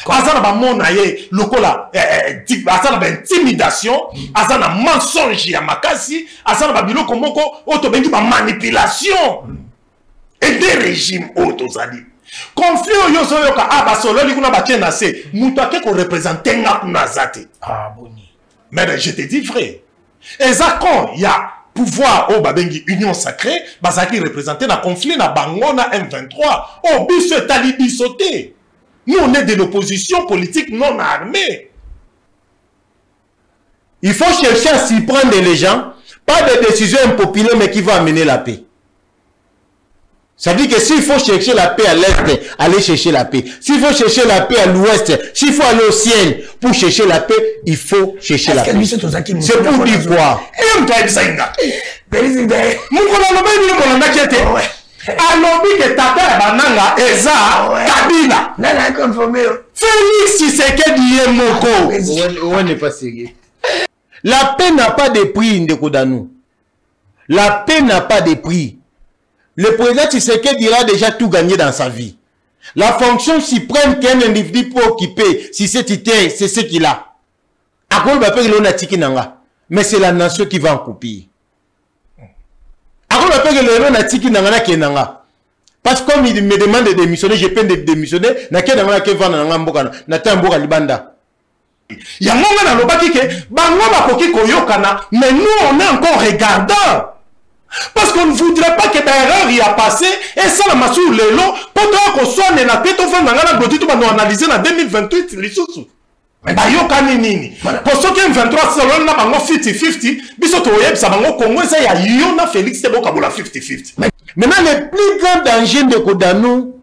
Azana ba monaye lokola azana ba intimidation, azana mensonge ya makasi, azana ba biloko moko auto bengi ba manipulation et des régimes autozali. Conflit yo so yoka aba solo li kuna ba tena se muto ake ko représenter nga kuna zate. Ah boni. Mais je te dis frère, quand il y a pouvoir au babengi union sacrée, bazaki représenté na conflit na bango na M23. Oh biso talibi sauté. Nous on est de l'opposition politique non armée. Il faut chercher à s'y prendre les gens, pas de décisions impopulaires mais qui vont amener la paix. Ça veut dire que s'il faut chercher la paix à l'est, aller chercher la paix. S'il faut chercher la paix à l'ouest, s'il faut aller au ciel pour chercher la paix, il faut chercher la paix. C'est pour dire quoi? Alobi que tata bananga eza Kabila. Nana conformé. Félix Tshisekedi Yemoko. On n'est pas sérieux. La paix n'a pas de prix, Ndekodanou. La paix n'a pas de prix. Le président Tshisekedi dira déjà tout gagné dans sa vie. La fonction suprême qu'un individu peut occuper, si c'est ce qu'il a. Mais c'est la nation qui va en couper. Parce que comme il me demande de démissionner, je peux démissionner. Il y a un moment dans le bas qui mais nous on est encore regardants. Parce qu'on ne voudrait pas que l'erreur y a passé et ça la massou le long pour qu'on soit né la tête au fond dans analyser en 2028 les sous. Mais yoka nini pour ceux qui ont 23 selon na bango 50-50 biso to yeb sa bango Congo ça ya yona Félix Tebo Kabola 50-50. Maintenant le plus grand danger de Kodanou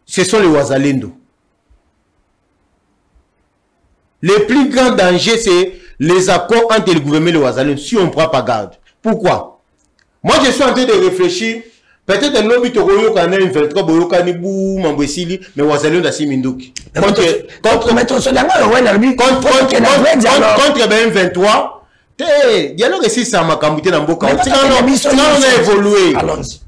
ce sont les Wazalendo. Le plus grand danger c'est les accords entre le gouvernement et le Wazalendo, si on ne prend pas garde. Pourquoi? Moi, je suis en train de réfléchir. Peut-être que l'homme est au canal 23, mais Wazalendo a Simindouk. Contre M23, dialogue ici, ça m'a cambuté dans beaucoup. On a évolué. Allons-y.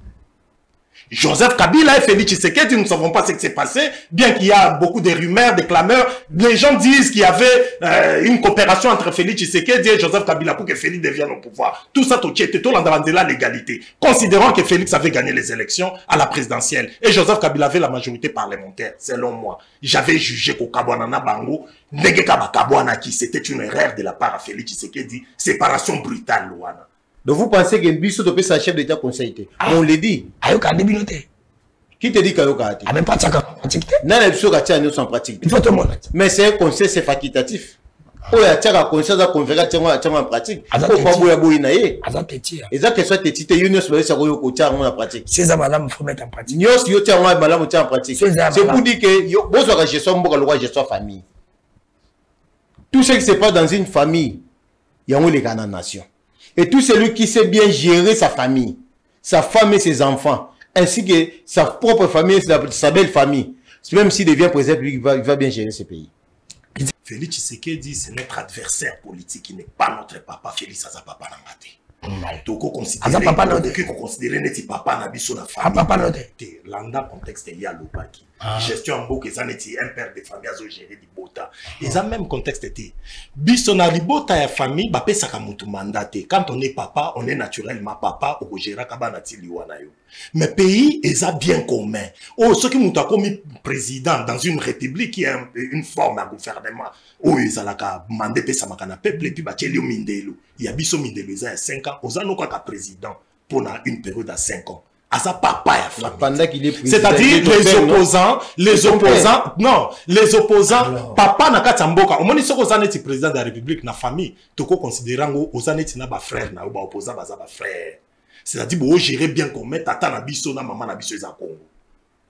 Joseph Kabila et Félix Tshisekedi, nous ne savons pas ce qui s'est passé, bien qu'il y a beaucoup de rumeurs, de clameurs. Les gens disent qu'il y avait une coopération entre Félix Tshisekedi et Joseph Kabila pour que Félix devienne au pouvoir. Tout ça, tout de la légalité. Considérant que Félix avait gagné les élections à la présidentielle et Joseph Kabila avait la majorité parlementaire, selon moi, j'avais jugé qu'au Kabouanana Bango, qui c'était une erreur de la part de Félix Tshisekedi, séparation brutale, Louana. Donc vous pensez que Bissot peut sa chef d'État conseillé? On le dit. Ayoka débiloté. Qui te dit qu'Ayoka a même pas de ça en pratique. Non, les Bissot en pratique. Il faut tout le monde. Mais c'est un conseil, c'est facultatif. Oh, il y a un conseil de conférence en pratique. Il faut pas bouiller bouiller naïe. Et ça que soit tétité, Yunus va se rouiller au côté en pratique. C'est ça, madame, il faut mettre en pratique. Yunus, yo tiens madame en pratique. C'est pour dire que vous aurez gestion de loi, gestion famille. Tout ce qui se passe dans une famille, il y a les grandes nations. Et tout celui qui sait bien gérer sa famille, sa femme et ses enfants, ainsi que sa propre famille, sa belle famille, même s'il devient président, il va bien gérer ce pays. Félix Tshisekedi, c'est notre adversaire politique, il n'est pas notre papa. Félix Aza papa Nangate. Toko considérer papa na biso na famille. Papa note. Landa contexte il y a l'opaki. Gestion en beau que ça n'est un père de famille à gérer du bota. Et ça même contexte était. Biso na libota ya famille ba pesa ka mutu mandaté. Quand on est papa, on est naturellement papa au gérer kabana ti liwana yo. Mais pays est ça bien commun. Oh ce qui mutu a commis président dans une république qui est une forme à gouvernement. Oh ils a la ka mandé pesa makana peuple et puis ba tcheli mindelo. Il y a biso mindelo ça 5 ans. Aux années quoi président pour une période à 5 ans. À sa papa c'est-à-dire les opposants, papa n'a qu'à mboka. On dit que président de la République na famille, tout considérant aux années na ba frère na ba opposant ba frère. C'est-à-dire bon gérer bien qu'on met tata na biso na maman na biso za Congo.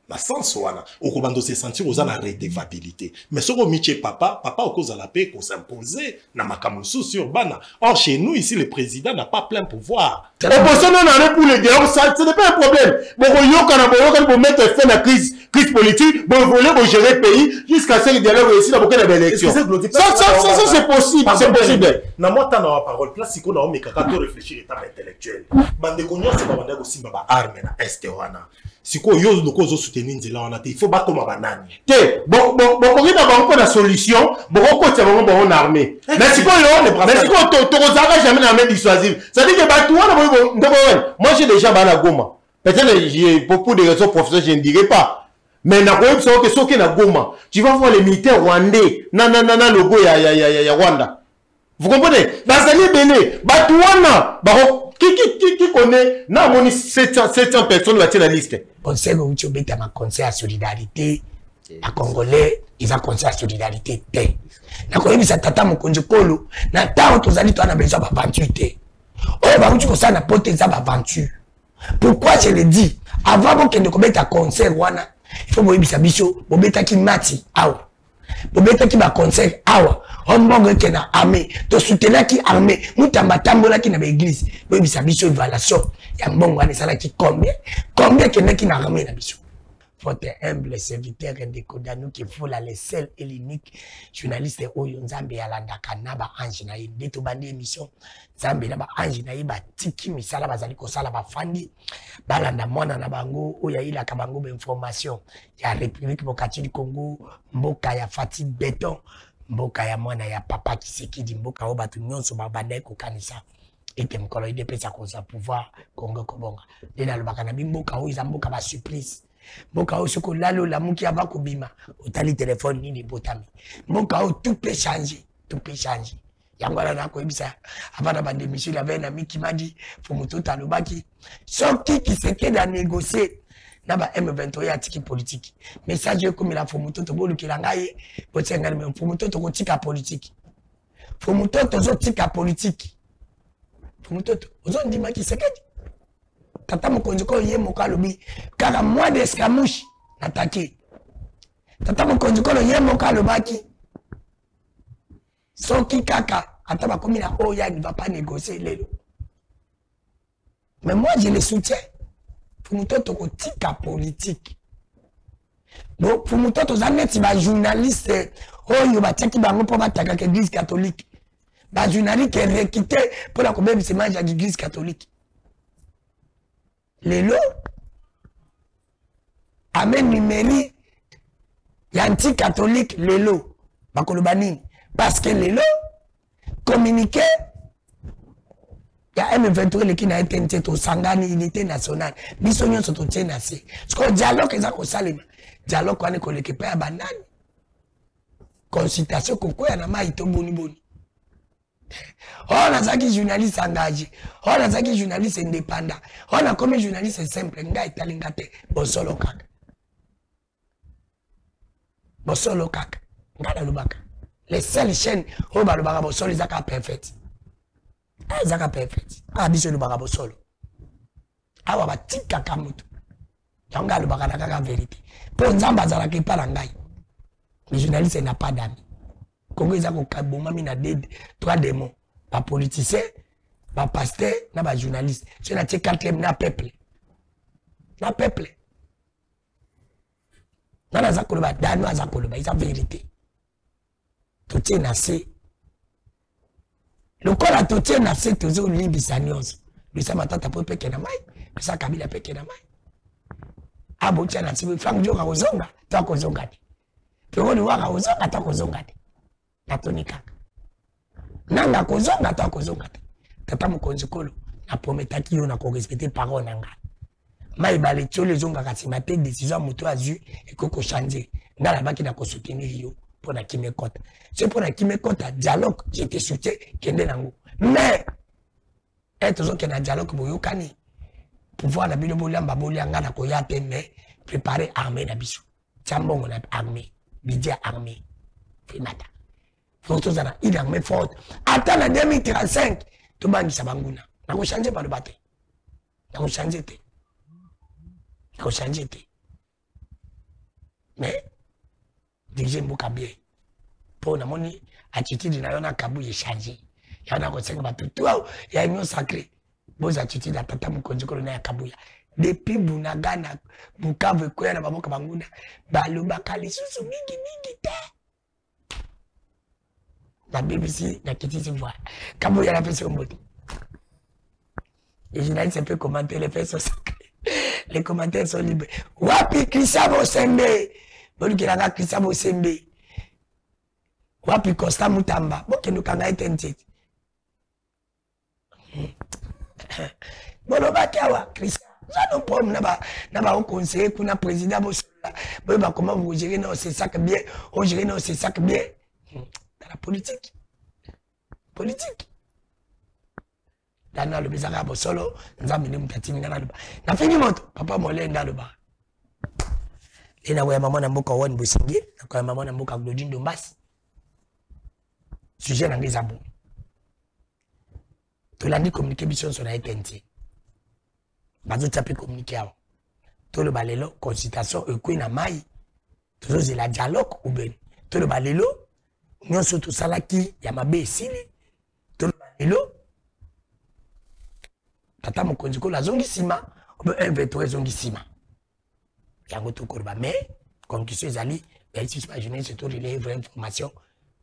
La sens wana okobando se sentir aux la redevabilité. Mais ce que papa au cause de la paix qu'on s'imposer na makamusu sur bana. Or chez nous ici le président n'a pas plein pouvoir. Opposition non allait pour le dialogue, ça ce n'est pas un problème. Bon yoka pour mettre fin à la crise politique, bon voler pour gérer le pays jusqu'à ce que le dialogue ici dans aucune élection. Ça c'est possible, c'est possible. Na moi tant na parole place si qu'on a on mekaka to réfléchir état intellectuel. Bande konyo c'est pas bande ko simba ba arme na est wana. siko yo loko zo soutenir nzela wana te il faut bakoma banani te bon kokina bango na solution bokokotia bango bango na armée mais sikoyo tokozalaka jamais na armée dissuasive c'est-à-dire que bato wana moi j'ai déjà bana Goma peut-être pour des raisons professionnelles je ne dirais pas mais na koyeb so que soki na Goma tu vas voir les militaires rwandais na logo ya Rwanda vous comprenez bazali belé bato wana bako qui connaît na moni 700 personnes va la liste conseil où tu obéis à conseil à solidarité à congolais ils ont conseil à solidarité te na koyebi sa tata mokonzi kolo na tant tozali to na besoin d'aventure te oh ba uti ko ça na pote za aventure pourquoi je le dis avant que ne commettre conseil wana il faut boyebi sa biso bobeta ki mati awa bobeta ki ba conseil awa on monge ke na armée to soutenir ki armée mutamba tambola ki na ba église boyebi sa biso évaluation ya mbongo wana sala ki combien ke na ki na armée na biso votre humble serviteur Ndeko nous qui faut la seul et l'unique journaliste oyo nzambe alandaka na ba ange na yinde to bandi émission nzambe na ba ange na yiba tiki misala bazali ko sala ba fandi balanda mwana na bango oya ila ka bango ba information ya République Démocratique du Congo mboka ya Fati Béton mboka ya mwana ya papa Kisekedi mboka o batu nyonso ba bandai ko kanisa ete mkolo ide pesa ko sa pouvoir Congo kobonga ina lobaka na mboka o iza mboka ba surprise mboka o soko lalo la muki ava kobima otali téléphone nini botami mboka o tout peut changer yangwala na ko ebisa avana ba démission la veille na miki madi fo mutota lobaki soki qui s'était à négocier na ba M23 ya tiki politique message comme la fo mutoto bolukila ngai botenga me fo mutoto ko tika politique fo mutoto zo tika politique fo mutoto ozo ndima ki sekedi tata mokonzi ko ye mokalobi kaka moi d'escamouche attaqué tata mokonzi ko ye mokalobaki soki kaka ataba komi na oya ne va pas négocier lelo mais moi je le soutiens pour mutoto ko tika politique donc pour mutoto zaneti ba journaliste oyo ba teki bango po bataka ke église catholique ba journaliste requité pour la combien se mange à l'église catholique lelo amen numeri yanti catholique lelo bakoloba nini parce que lelo communiqué ya M23 leki na etente to sangani unité nationale biso nyonso to tiena se parce dialogue eza ko salema dialogue wane ko leki pa banani consultation koko ya na mai to boni on a zaki journaliste engagé, on a zaki journaliste indépendant, on a comme journaliste simple, nga italingate, bosolo kaka. Bosolo kaka, nga la lubaka. Les seules chaînes, on va lubaka bosolo, zaka perfect. Ah, zaka perfect. Ah, biso lubaka bosolo. Ah, waba tika kamutu. Yanga lubaka na kaka vérité. Pour nzamba zala ki pala ngai. Le journaliste n'a pas d'amis. Congo ils ont kaboma mina deux trois démons pas politicien pas pasteur na ba journaliste c'est la quatrième na peuple na zakolo ba dano zakolo ba isa vérité tout est nassé le corps a tout est nassé toujours libisa nyonso bisa matata po peke na mai bisa kabila peke na mai abo tena sibu fangu joka kozonga ta kozonga ti pero ni waka kozonga ta kozonga ti Natoni kaka. Nanga kozonga ta kozonga ta. Tata mokonzi kolo na prometaki yo na ko respecter parole nanga. Mai bale tchole zonga kasi mate décision moto azu et ko changer. Ngala baki na ko soutenir yo pour na kimekota. C'est pour na kimekota dialogue je te soutiens kende nango. Mais être zo na dialogue boyo kani. Pouvoir na bino bolamba bolanga na ko ya te mais préparer armée na biso. Tiambongo na armée. Bidia armée. Finata. Faut ça il a mis faute. Attends la 2035, tu bangi sabanguna. Na ko changer par le bateau. Na ko changer te. Na ko changer te. Mais diriger mboka bien. Pour na moni attitude na yona kabu ye changer. Yana ko senga bateau. Toi, ya union sacrée. Vos attitudes à tata mokonzi ko na kabuya. Depuis Bunagana, Bukavu ko na baboka banguna. Baloba kalisusu mingi te. La BBC, la petite voix. Quand il y a la pression mode. Les journalistes peuvent commenter les faits sacrés. Les commentaires sont libres. Wapi Christian Bosembe. Bon, qui a Christian Bosembe. Wapi Costa Mutamba. Bon, qui nous a été bon, on va Christian. Ça nous prend, on conseiller qu'on a président. Comment vous gérez non, c'est ça que bien. On gère non, c'est ça que bien. Dans la politique. Politique. Dans le bizarre, solo, nous avons mis une na fini moto, papa molé dans le bar. Et na maman na mboka wan bosingi, na kwa maman na mboka Claudine Dombas. Sujet na ngizabo. To la dit communiquer mission sur la TNT. Bazo taper communiquer avant. To le balelo consultation e na mai. To zo la dialogue ou ben. To le balelo nyonso to salaki ya mabe sili. To le balelo tata mokonzi ko la zongi sima ou un veto zongi sima. Yango to korba mais comme qui soit ali, ben si pas jeunesse c'est tout relais vraie information.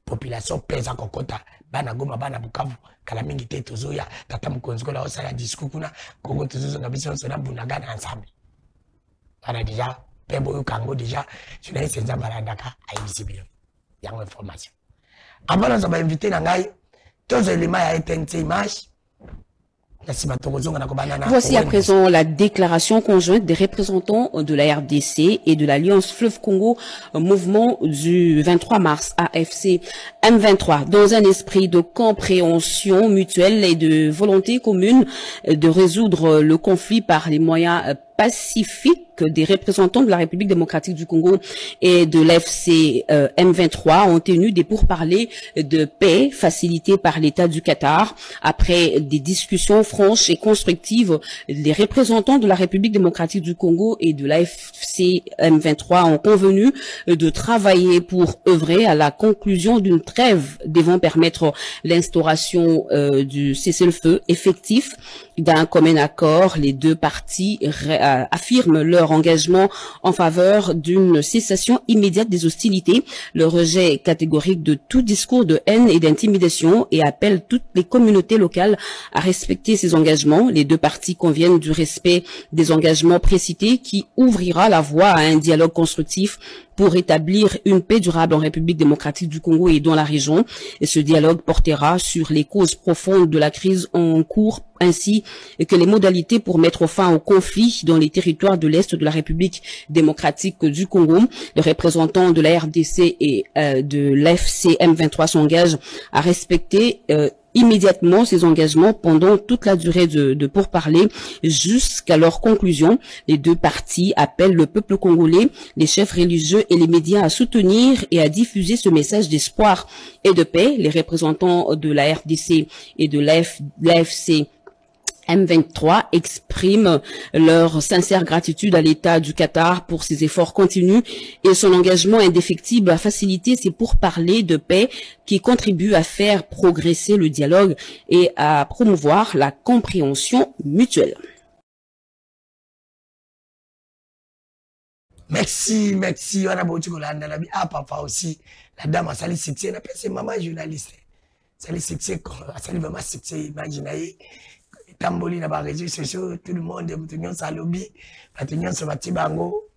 Population pesa kokota bana goma bana Bukavu kala mingi te tozoya tata mokonzi ko la osala discours kuna kongo tozozo na biso sona bunagana ensemble bana déjà pembo kango déjà jeunesse nzambala ndaka ayibisibilo yango information avant nous avons invité na ngai tous éléments ya TNT image. Voici à présent la déclaration conjointe des représentants de la RDC et de l'Alliance Fleuve Congo, mouvement du 23 mars AFC M23, dans un esprit de compréhension mutuelle et de volonté commune de résoudre le conflit par les moyens pacifiques des représentants de la République démocratique du Congo et de l'AFC M23 ont tenu des pourparlers de paix facilités par l'État du Qatar. Après des discussions franches et constructives, les représentants de la République démocratique du Congo et de l'AFC M23 ont convenu de travailler pour œuvrer à la conclusion d'une trêve devant permettre l'instauration du cessez-le-feu effectif. D'un commun accord, les deux parties affirment leur engagement en faveur d'une cessation immédiate des hostilités, le rejet catégorique de tout discours de haine et d'intimidation et appellent toutes les communautés locales à respecter ces engagements. Les deux parties conviennent du respect des engagements précités qui ouvrira la voie à un dialogue constructif pour établir une paix durable en République démocratique du Congo et dans la région. Et ce dialogue portera sur les causes profondes de la crise en cours ainsi que les modalités pour mettre fin au conflit dans les territoires de l'Est de la République démocratique du Congo. Les représentants de la RDC et de l'AFC M23 s'engagent à respecter immédiatement ces engagements pendant toute la durée de pourparlers jusqu'à leur conclusion. Les deux parties appellent le peuple congolais, les chefs religieux et les médias à soutenir et à diffuser ce message d'espoir et de paix. Les représentants de la RDC et de l'AFC M23 expriment leur sincère gratitude à l'État du Qatar pour ses efforts continus et son engagement indéfectible à faciliter ces pourparlers de paix qui contribuent à faire progresser le dialogue et à promouvoir la compréhension mutuelle. Merci. On a beaucoup de ah, papa aussi. La dame a sali succès. On appelle ses mamans journalistes. Sali succès, sali vraiment succès. Imaginez. Tamboli na ba réseaux sociaux, tout le monde, mutunyon sa lobby, mutunyon sa batibango.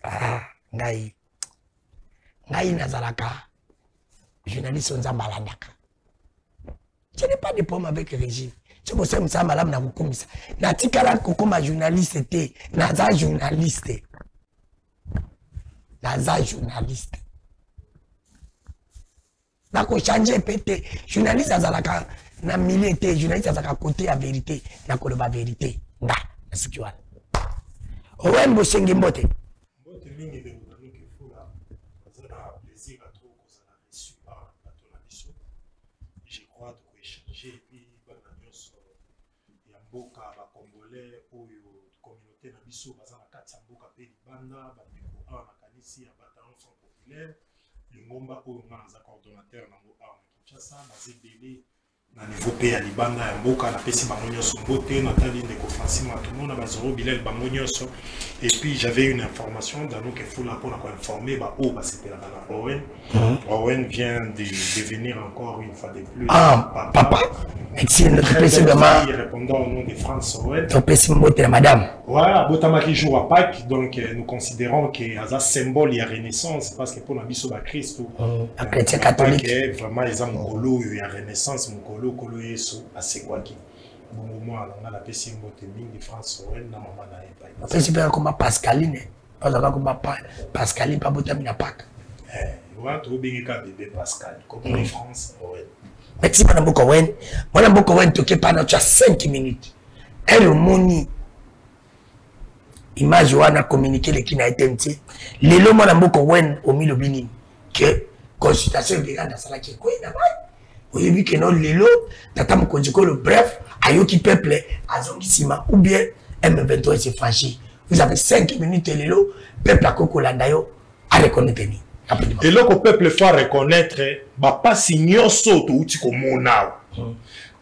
Ah, ngai nazalaka. Journaliste on zambalandaka. Je n'ai pas de problème avec le régime. C'est pour ça que je suis malade na kukumisa. Na tikala kokoma journaliste te, naza journaliste. Na ko changer pété, journaliste azalaka. Na milité journaliste à côté la vérité na koloba vérité nga nasikiwa owembo senge mbote mingi de mutanoki fula azana plaisir à trop qu'on a reçu par la mission. Je crois de échanger puis bana nyonso ya mboka ba congolais oyo communauté na biso bazana kati ya mboka pe libanda ba ndeko a na kanisi ya bataillon front populaire lingomba oyo nga za coordonnateur nango a na Kinshasa na zebele na niveau pe ya libanda ya mboka na pesi bango nyonso mbote natali ndeko Francine Matumo na bazoro Bilal bango nyonso. Et puis j'avais une information dans nous que Fula pour la informer bah oh bah c'était la Owen. Owen vient de devenir encore une fois de plus papa. Excellent notre précédemment répondant au nom de France Owen. Ton précédemment la madame. Voilà, Botama qui joue à Pâques, donc nous considérons que un symbole il y a renaissance parce que pour la biso ba Christ un chrétien catholique vraiment les hommes colo il y a renaissance mon colo yesu asekwaki. Bon moment on a la pesi mbote mingi France Owen na mama na epa. On fait super comme Pascaline. On a comme Pascaline pas Botami na Pâques. Ouais, tu obéis qu'à bébé Pascal comme les France Owen. Merci madame Bokowen. Madame Bokowen toke pas tu as 5 minutes. Elle moni image où on a communiqué le qui n'a été entier. Les lots madame Bokowen au milieu bini que consultation de dans ça là qui quoi na oui oui que non les lots tata mkonjiko le bref ayoki peuple azongisima ou bien M23 s'est fâché. Vous avez 5 minutes les lots peuple a kokolanda yo à reconnaître ni. Et là, le peuple faut reconnaître, bah pas signer saut ou tiko monao.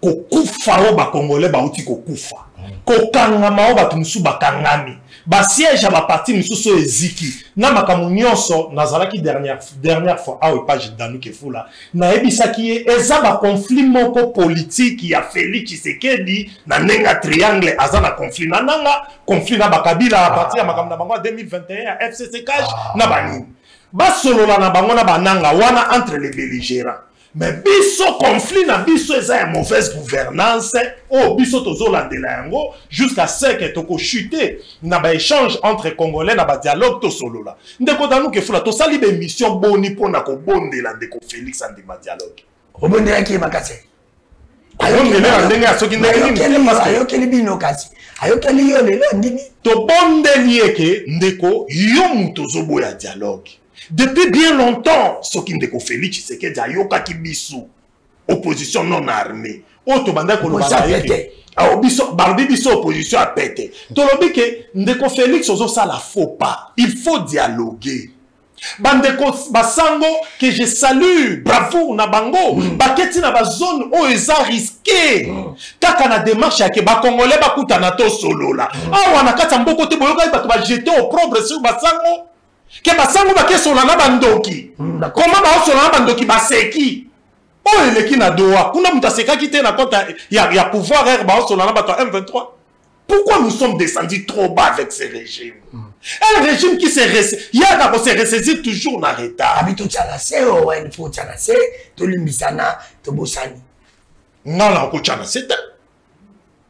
Ko kufa o ba congolais ba uti ko kufa. Ko kangama o ba tumsu ba kangami. Ba siège ba parti musu so eziki. Na makamu nyonso nazalaki dernière fois a page danu ke fula. Na ebisaki eza ba conflit moko politique ya Félix Tshisekedi na nenga triangle azana conflit na nanga conflit na bakabila a partir ya makamu na bango 2021 FCC cash na banini. Basolola na bango na bananga wana entre les belligérants. Mais biso conflit na biso eza ya mauvaise gouvernance o biso tozolandela yango jusqu'à ce que toko chuter na ba échange entre congolais na ba dialogue to solola. Ndeko danu ke fula to sali be mission boni pona ko bondela ndeko Félix andima dialogue. Obondela ki makase. Ayokele ndenge asoki ndenge ayokele bino kasi. Ayokele yo lelo ndini. To bondeli eke ndeko yo muto zoboya dialogue. Depuis bien longtemps, ce qui ndeko Félix Tshisekedi ayoka ki biso opposition non armée. Oto banda ko lobaka yeke. Barbi biso opposition a pété. Tolobi ke ndeko Félix ozo sala faux pas. Il faut dialoguer. Bandeko basango que je salue, bravo na bango. Baketi na ba zone o eza risqué. Kaka na démarche ya ke ba congolais ba kutana to solola. Awa na kata mboko te boyoka ba to ba jeter au propre sur basango. Que basango ba kesola na bandoki. Comment ba osola na bandoki baseki? Oh eleki na doa. Kuna mutaseka ki te na kota ya pouvoir er ba osola na bato M23. Pourquoi nous sommes descendus trop bas avec ce régime? Un régime qui se ressaisit toujours dans retard. Habito tchanase o en faut tchanase to limbisana to bosani. Ngala ko tchanase ta.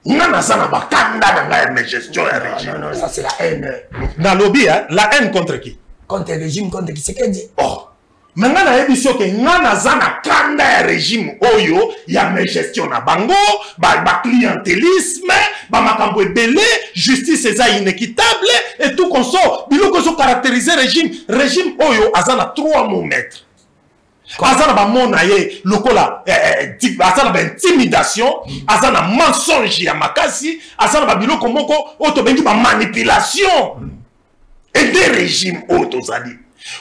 Ngana sana bakanda na la gestion du régime. Non, ça c'est la haine. Dans lobby la haine contre qui? Contre le régime, contre qui c'est dit. Oh. Mais ngana ebiso ke ngana zana kanda ya régime oyo ya me gestion na bango, ba clientélisme, ba makambo ebele, justice eza inéquitable et tout comme ça, biloko zo caractériser régime oyo azana 3 mots maîtres. Azana ba mona ye lokola azana ba intimidation, azana mensonge ya makasi, azana ba biloko moko oto bengi ba manipulation. Et des régimes autozali.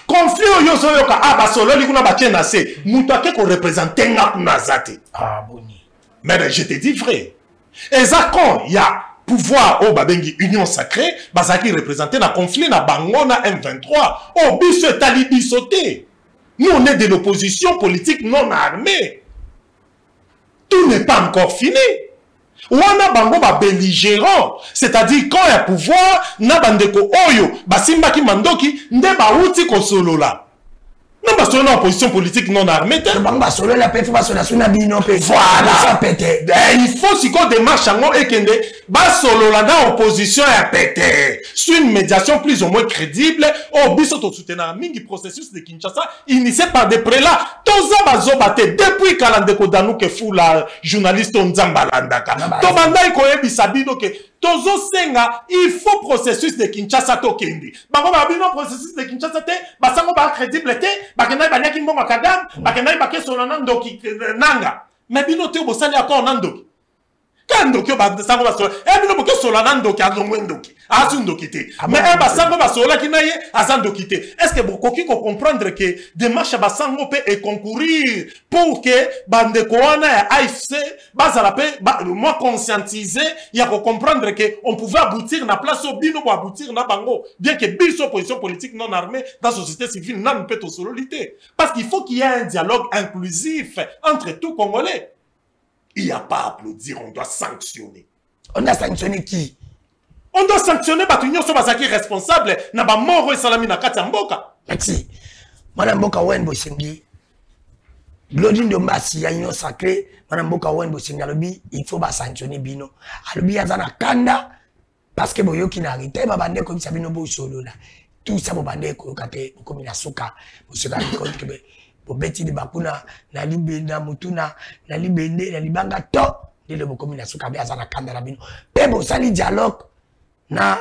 Conflit oyo soyoka abasololi kuna bachena se mutake ko représenter nga kuna zate. Ah boni. Mais je te dis vrai. Ezakon il y a pouvoir au babengi union sacrée, bazaki représenter na conflit na bango na M23. Oh biso talibi sauté. Nous on est de l'opposition politique non armée. Tout n'est pas encore fini. Wana bango ba belligérant, c'est-à-dire quand il y a pouvoir na bandeko oyo basimba ki mandoki nde ba uti ko solola. Non ba solo na opposition politique non armée. Bango ba solo la pe ba solo na bino pe. Voilà, ça pété. Il faut si qu'on démarche en ekende ba solola na opposition ya pété. Sur une médiation plus ou moins crédible, au biso to soutenir mingi processus de Kinshasa initié par des prélats. Toza bazo baté depuis kalandeko danu ke fula journaliste Nzamba landaka. To bandai ko yebisa bino ke tozo senga il faut processus de Kinshasa to kendi. Bango ba bino processus de Kinshasa te basango ba crédible te bakena banyaki mbonga kadam bakena bakeso na ndoki nanga. Mais bino te bosali akor nandoki. Ndoki basango basola bino boke solana ndoki azongwe ndoki asu ndoki te mais basango basola kinaye azandoki te. Est-ce que bokoki ko comprendre que démarche basango peut et concourir pour que bandeko wana ya AFC bazala pe moi conscientiser ya ko comprendre que on pouvait aboutir na place au bino pour aboutir na bango bien que biso opposition politique non armée dans la société civile nan peut sololité parce qu'il faut qu'il y ait un dialogue inclusif entre tous Congolais. Il n'y a pas à applaudir, on doit sanctionner. On a sanctionné qui? On doit sanctionner Batunyo Sobazaki responsable. Na ba moro et salami na kati mboka. Merci. Madame Mboka Wen Bosengi. Glodine de Mbasi ya union sacrée. Madame Mboka Wen Bosengi alobi, il faut ba sanctionner bino. Alobi yazana kanda parce que boyoki na rite ba bande ko bisabino bo solo la. Tout ça bo bande ko kate ko mina suka. Bo se dali compte que pour beti de bakuna na libenda mutuna na libende na libanga to de le bokomi na suka be azana kanda na bino pe bo sali dialogue na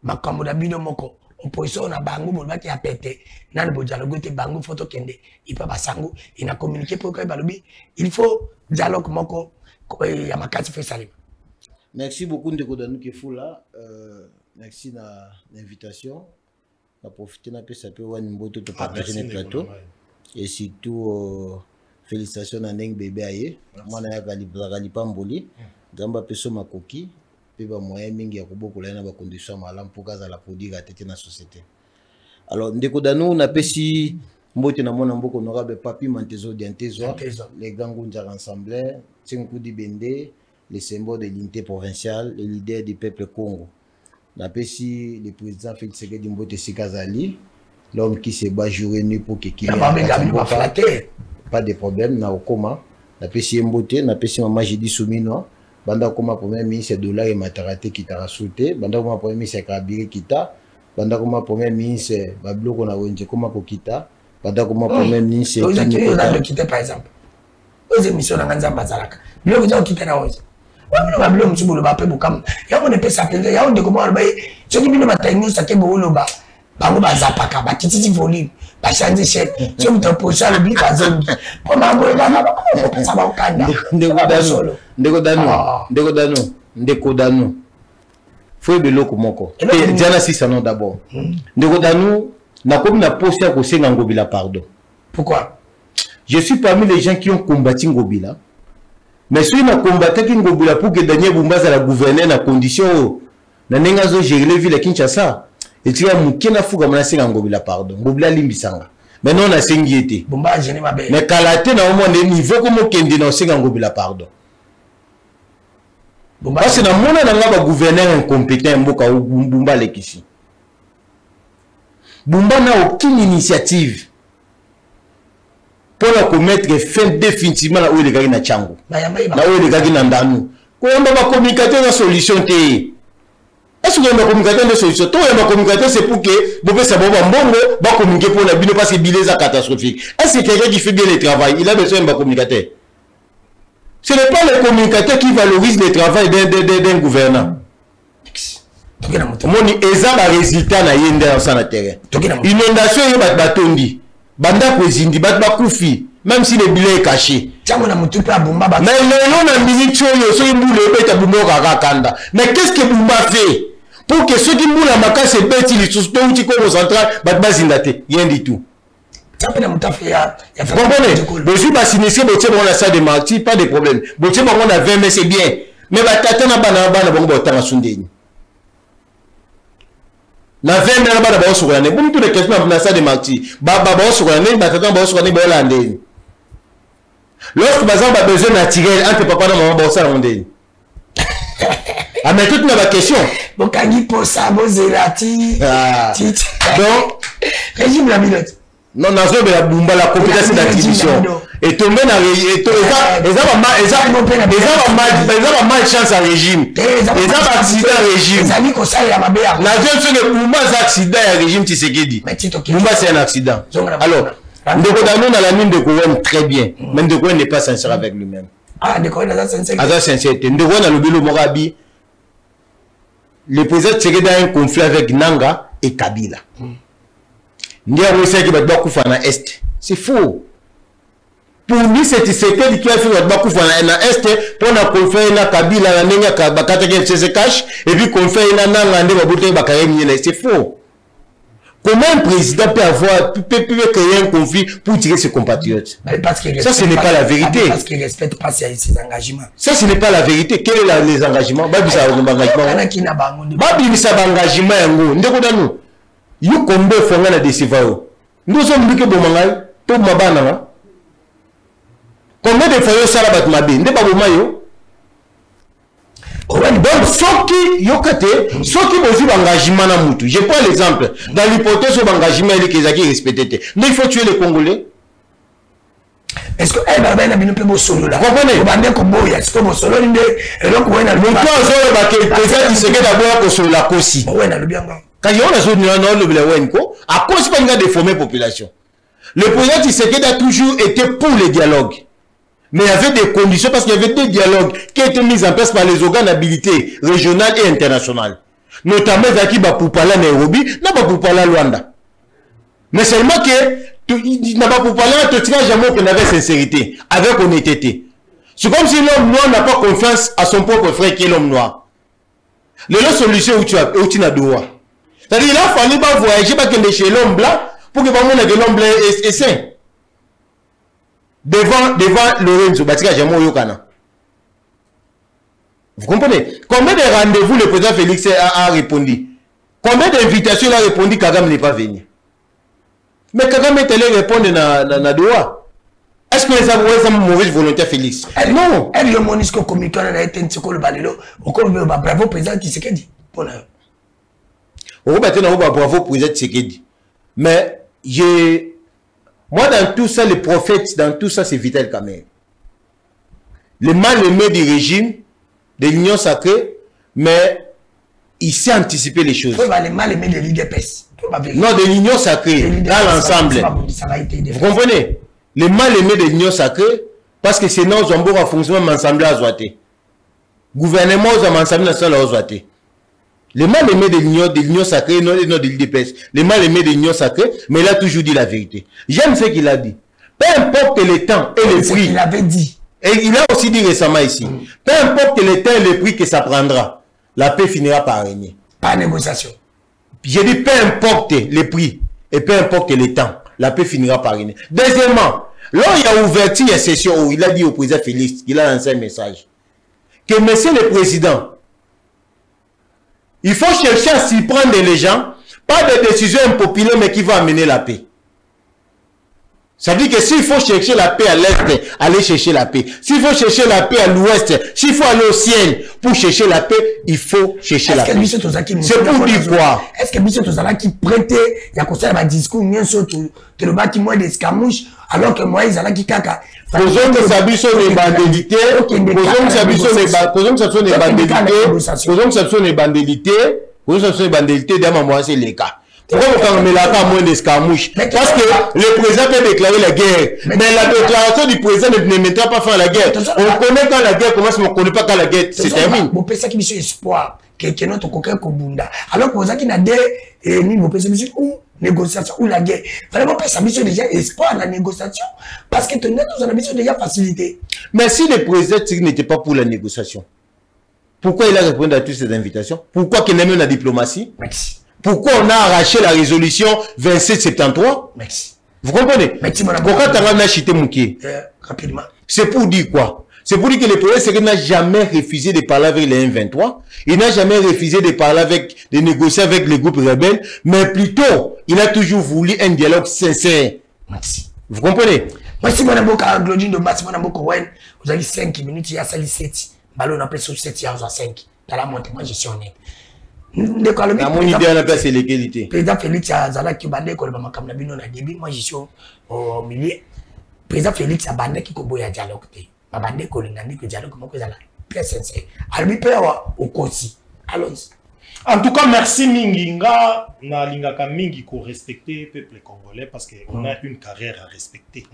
makambo na bino moko opposition na bango bo baki apete na bo dialogue te bango photo kende ipa basango ina communiquer pour que balobi il faut dialogue moko ya makati fe salim. Merci beaucoup Ndeko Danou Kefula, merci na l'invitation na profiter na pe ça peut one mboto to partager le plateau. Et surtout, félicitations à Neng Bébé Aye. Moi, je suis Galipamboli. Gamba Peso Makoki. Puis, moyen mingi ya kubo kulana ba condition malam pour gaza la produire à tête na société. Alors, Ndeko Danou, on a pesi mbote na mona mboko honorable Papi Mantezo Diantezo. Les Gangounja rassemblés. Tsenkou di Bende. Les symboles de l'unité provinciale. Les leaders du peuple Congo. On a pesi le président Félix Tshisekedi Mbote Sikazali. L'homme qui se bat jour et nuit pour qu'il y ait pas de problème, na okoma, na pesi mbote, na pesi maman j'ai dit soumino, banda okoma premier ministre dollar et matarate qui t'a rasouté, banda okoma premier ministre Kabiri kita, banda okoma premier ministre Babloko na wenje koma kokita, banda okoma premier ministre vous avez quitté par exemple. Aux émissions na nganza bazalaka. Bilo vous avez quitté na oze. Wa bablo mtsubulu ba pe bukam. Ya on peut s'appeler, ya on de comment ba, ce qui bino matayinu sake bo loba. Bango bazapaka batititi volume bachanze chef so mutaposha le bi bazongi ko mambo bana ba ça va okanda ndeko dano faut beloko moko diana si ça non d'abord ndeko dano na comme na poste ko senga ngobila pardon. Pourquoi? Je suis parmi les gens qui ont combattu Ngobila, mais ceux qui ont combattu Ngobila pour que Daniel Bumbaza la gouverner na condition na nenga zo gérer les villes à Kinshasa. Et tu as mukena fuga mona senga Ngobila pardon. Ngobila limbisanga. Mais non na sengi été. Bomba gêné ma belle. Mais kalate na au moins des niveaux comme kendi na senga Ngobila pardon. Parce que na mona na ngaba gouverneur incompétent mboka Bumba lekisi. Bumba n'a aucune initiative pour la commettre fin définitivement là où les gars na chango. Là où les gars na ndanu. Ko yamba ba communiquer na solution té. Est-ce que vous communiquer de solution? Tout le monde communiquer c'est pour que vous puissiez savoir mbongo va communiquer pour la bino parce que bileza catastrophique. Est-ce que quelqu'un qui fait bien le travail, il a besoin d'un communicateur? Ce n'est pas le communicateur qui valorise le travail d'un gouvernant. Moni eza ba résultat na yende dans sa terrain. Inondation y bat batondi. Banda kozindi bat bakufi même si le bilan est caché. Mais le na minute yo so mbule beta bumba kakanda. Mais qu'est-ce que Bumba fait pour que ceux qui moulent maka se bêti les suspects ou Congo central bat bazindate rien du tout. Je suis pas sinistre on a ça de marty pas de problème. Botier on a 20 mais c'est bien. Mais batata na bana bongo botanga sundeni. Na 20 mais bana ba osukana bon tout les questions na ça de marty. Ba osukana batata ba osukana ba holandais. Lorsque bazan a besoin naturel entre papa et maman bossa rondé. Ah mais toute ma question. Bon kagi pour ça bozelati. Donc régime la minute. Non nazo be la Bumba la compétence d'attribution. Et tomber na et ça mal chance à régime. Et ça accident régime. Ça dit que ça ya mabea. Nazo fait que Bumba accident à régime Tshisekedi. Bumba c'est un accident. Alors Ndeko Danou na la mine de Kowen très bien, mais Ndeko n'est pas sincère avec lui-même. Ah, Ndeko n'est pas sincère. À sa sincérité, Ndeko na lobilo Morabi. Le président Tshisekedi a un conflit avec Nanga et Kabila. Ndia Rosa qui va kufa na est. C'est faux. pour lui c'est Tshisekedi qui a fait na est pour na conférer na Kabila na nenga bakata ke se cache et puis conférer na ngande babuté bakayemye c'est faux. Comment un président peut créer un conflit pour tirer ses compatriotes? Ça, ce n'est pas la vérité. Parce qu'il ne respecte pas ses engagements. Ça, ce n'est pas la vérité. Quels sont les engagements? Yo kombe fonga na desivao. Nous sommes dit que bomangai to mabana. Combien de fois yo sala bat mabe? Nde ba bomayo. Donc, ceux qui ont engagement dans Moutou, je prends l'exemple, dans l'hypothèse où l'engagement est respecté, mais il faut tuer les Congolais. Est-ce que elle va bien un peu de solo là? Vous comprenez? Vous bandez comme boya, est-ce que vous solo l'inde et donc vous avez le bien. Le président qui se fait d'abord pour solo la cosi. Oui, le bien. Quand il y a un solo le Bléwenko, à cause pas de déformer population. Le président qui se fait a toujours été pour le dialogue. Mais il y avait des conditions parce qu'il y avait des dialogues qui étaient mis en place par les organes habilités régionales et internationales. Notamment Zaki Bapoupala Nairobi, n'a pas Poupala Luanda. Mais seulement que il n'a pas Poupala, tu ne jamais qu'on avait sincérité, avec honnêteté. C'est comme si l'homme noir n'a pas confiance à son propre frère qui est l'homme noir. La solution où tu n'as droit. C'est-à-dire qu'il a fallu pas voyager, pas que chez l'homme blanc, pour que l'homme blanc est sain. Devant Lorenzo Batika Jamon Yokana. Vous comprenez? Combien de rendez-vous le président Félix a répondu? Combien d'invitations il a répondu? Kagame n'est pas venu. Mais Kagame est allé répondre na Doha. Est-ce que les avoués ont mauvaise volonté Félix? Non. Elle est au monisco comité on a été un petit peu le balelo. Au comme bravo président Tshisekedi. Pour la. Au bravo président Tshisekedi. Mais moi, dans tout ça, les prophètes, dans tout ça, c'est Vital Kamerhe. Le mal-aimé du régime, de l'Union sacrée, mais il sait anticiper les choses. Le mal-aimé de l'IDPS. Non, de l'Union sacrée, dans l'ensemble. Vous comprenez? Le mal-aimé de l'Union sacrée, parce que c'est nos Zombo à fonctionnement ensemble à Zouaté. Gouvernement aux ensemble national à Zouaté. Le mal-aimé de l'Union sacrée, non de l'IDPS. Le mal-aimé de l'Union sacrée, mais il a toujours dit la vérité. J'aime ce qu'il a dit. Peu importe le temps et le prix. Il avait dit. Et il a aussi dit récemment ici. Peu importe le temps et le prix que ça prendra, la paix finira par régner. Pas négociation. J'ai dit peu importe le prix et peu importe le temps, la paix finira par régner. Deuxièmement, là il a ouvert la session où il a dit au président Félix, il a lancé un message. Que monsieur le président, il faut chercher à s'y prendre les gens, pas de décisions impopulaires, mais qui vont amener la paix. Ça veut dire que s'il faut chercher la paix à l'est, aller chercher la paix. S'il faut chercher la paix à l'ouest, s'il faut aller au ciel pour chercher la paix, il faut chercher la paix. C'est pour dire quoi? Est-ce que M. Tozala qui prêtait, il y a conseillé un discours, bien sûr, tu le bâtis moins d'escamouches, alors que moi, ils allaient qui caca. Posons que ça bise sur les bandelités, posons que ça bise sur les bandelités, d'un moment, c'est les cas. Pourquoi on met la part moins d'escarmouches? Parce que le président peut déclarer la guerre. Mais la déclaration du président ne mettra pas fin à la guerre. On connaît quand la guerre commence, mais on ne connaît pas quand la guerre se termine. Vous pensez qu'il y a espoir que notre coquin Kobunda. Alors que vous avez qu'il y a des négociations ou la guerre. Vraiment, ça a déjà espoir la négociation. Parce que nous avons déjà facilité. Mais si le président n'était pas pour la négociation, pourquoi il a répondu à toutes ces invitations? Pourquoi qu'il n'aime la diplomatie? Merci. Pourquoi on a arraché la résolution 2773? Merci. Vous comprenez? Merci, madame. Pourquoi tu as acheté Mouké? Rapidement. C'est pour dire quoi? C'est pour dire que le président n'a jamais refusé de parler avec les M23. Il n'a jamais refusé de parler de négocier avec les groupes rebelles. Mais plutôt, il a toujours voulu un dialogue sincère. Merci. Vous comprenez? Merci, madame Boka, Glodine de Basse, madame Boka, vous avez 5 minutes, il y a 7. Ballon, on appelle sur 7, il y a 5. Dans la montée, moi, je suis honnête. À mon idée, on appelle c'est l'égalité. Président Félix Azala qui bandé ko ba makamna bino na début, moi je suis au milieu. Président Félix a bandé qui ko boya dialogue te. Ba bandé ko ngandi ko dialogue mo ko zala. Très sincère. Albi pewa au kosi. Allons. En tout cas, merci Minginga. Na lingaka mingi ko respecter peuple congolais parce que on a une carrière à respecter.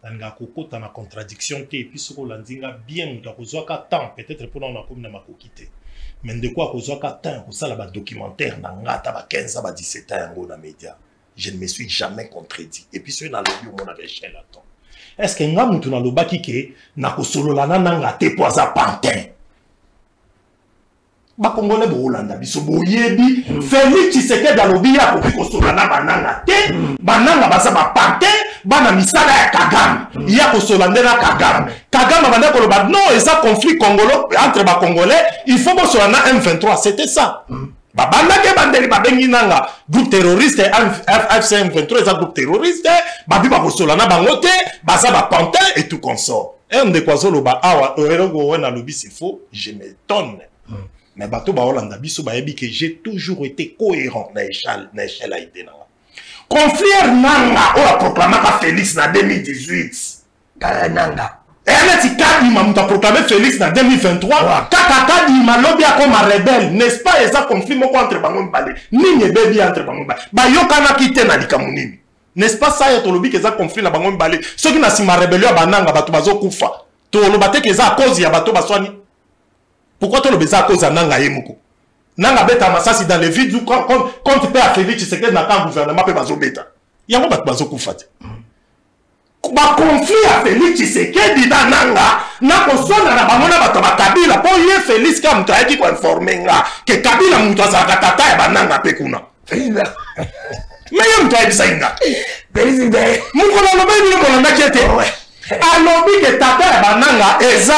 Nanga koko ta na contradiction te et puis soko landinga bien muta ko zoka temps peut-être pour on a comme na makokité. Mais de quoi qu'on soit atteint, qu'on soit documentaire, n'angata ba 15 à 17 ans dans les médias. Je ne me suis jamais contredit. Et puis, c'est une alléluia, mon échelle attend. est-ce que nga mutu na lobaki ke na kosolola na nanga te po aza pantin ba Congolais bo Hollanda biso boyebi Félix Tshisekedi alobi ya koki kosolola na bananga te bananga baza ba pantin bana misala ya Kagame ya kosolola na Kagame banda koloba non eza conflit congolo entre ba Congolais il faut kosolola na M23 c'était ça babandake bandeli babengi nanga groupe terroriste AFC M23 eza groupe terroriste babi bakosolola na bango te baza ba pantin et tout consort et ndeko azoloba awa eroko na lobi c'est faux je m'étonne. Mais bato ba Hollanda biso ba yebi que j'ai toujours été cohérent na échelle aide nanga. Confrère nanga o a proclamé Félix na 2018. Nanga. Et elle Kadi m'a proclamé Félix na 2023. Kaka Kadi m'a lobby comme un rebelle, n'est-ce pas eza conflit moko entre bango mbale. Ni bebi entre bango mbale. Ba yokana kite na likamunini. N'est-ce pas ça ya to lobby que eza conflit na bango mbale. Ceux qui na sima rébellion ba nanga bato bazo kufa. To lobate que eza à cause ya bato baswani. Pourquoi tu le baises à cause de Nanga Yemoko? Nanga beta masasi dans les vides où quand tu peux à Félix Tshisekedi dans le gouvernement peut bazo beta. Il y a un bazo koufate. Ba conflit à Félix Tshisekedi dans Nanga na kosona na bamona bato ba Kabila po ye Félix ka mtu aiki ko informer nga que Kabila mtu azaka tata ya bananga pe kuna. Mais ye mtu aiki sainga. Félix de Mukona no bebi no na kete. Alobi que tata ya bananga eza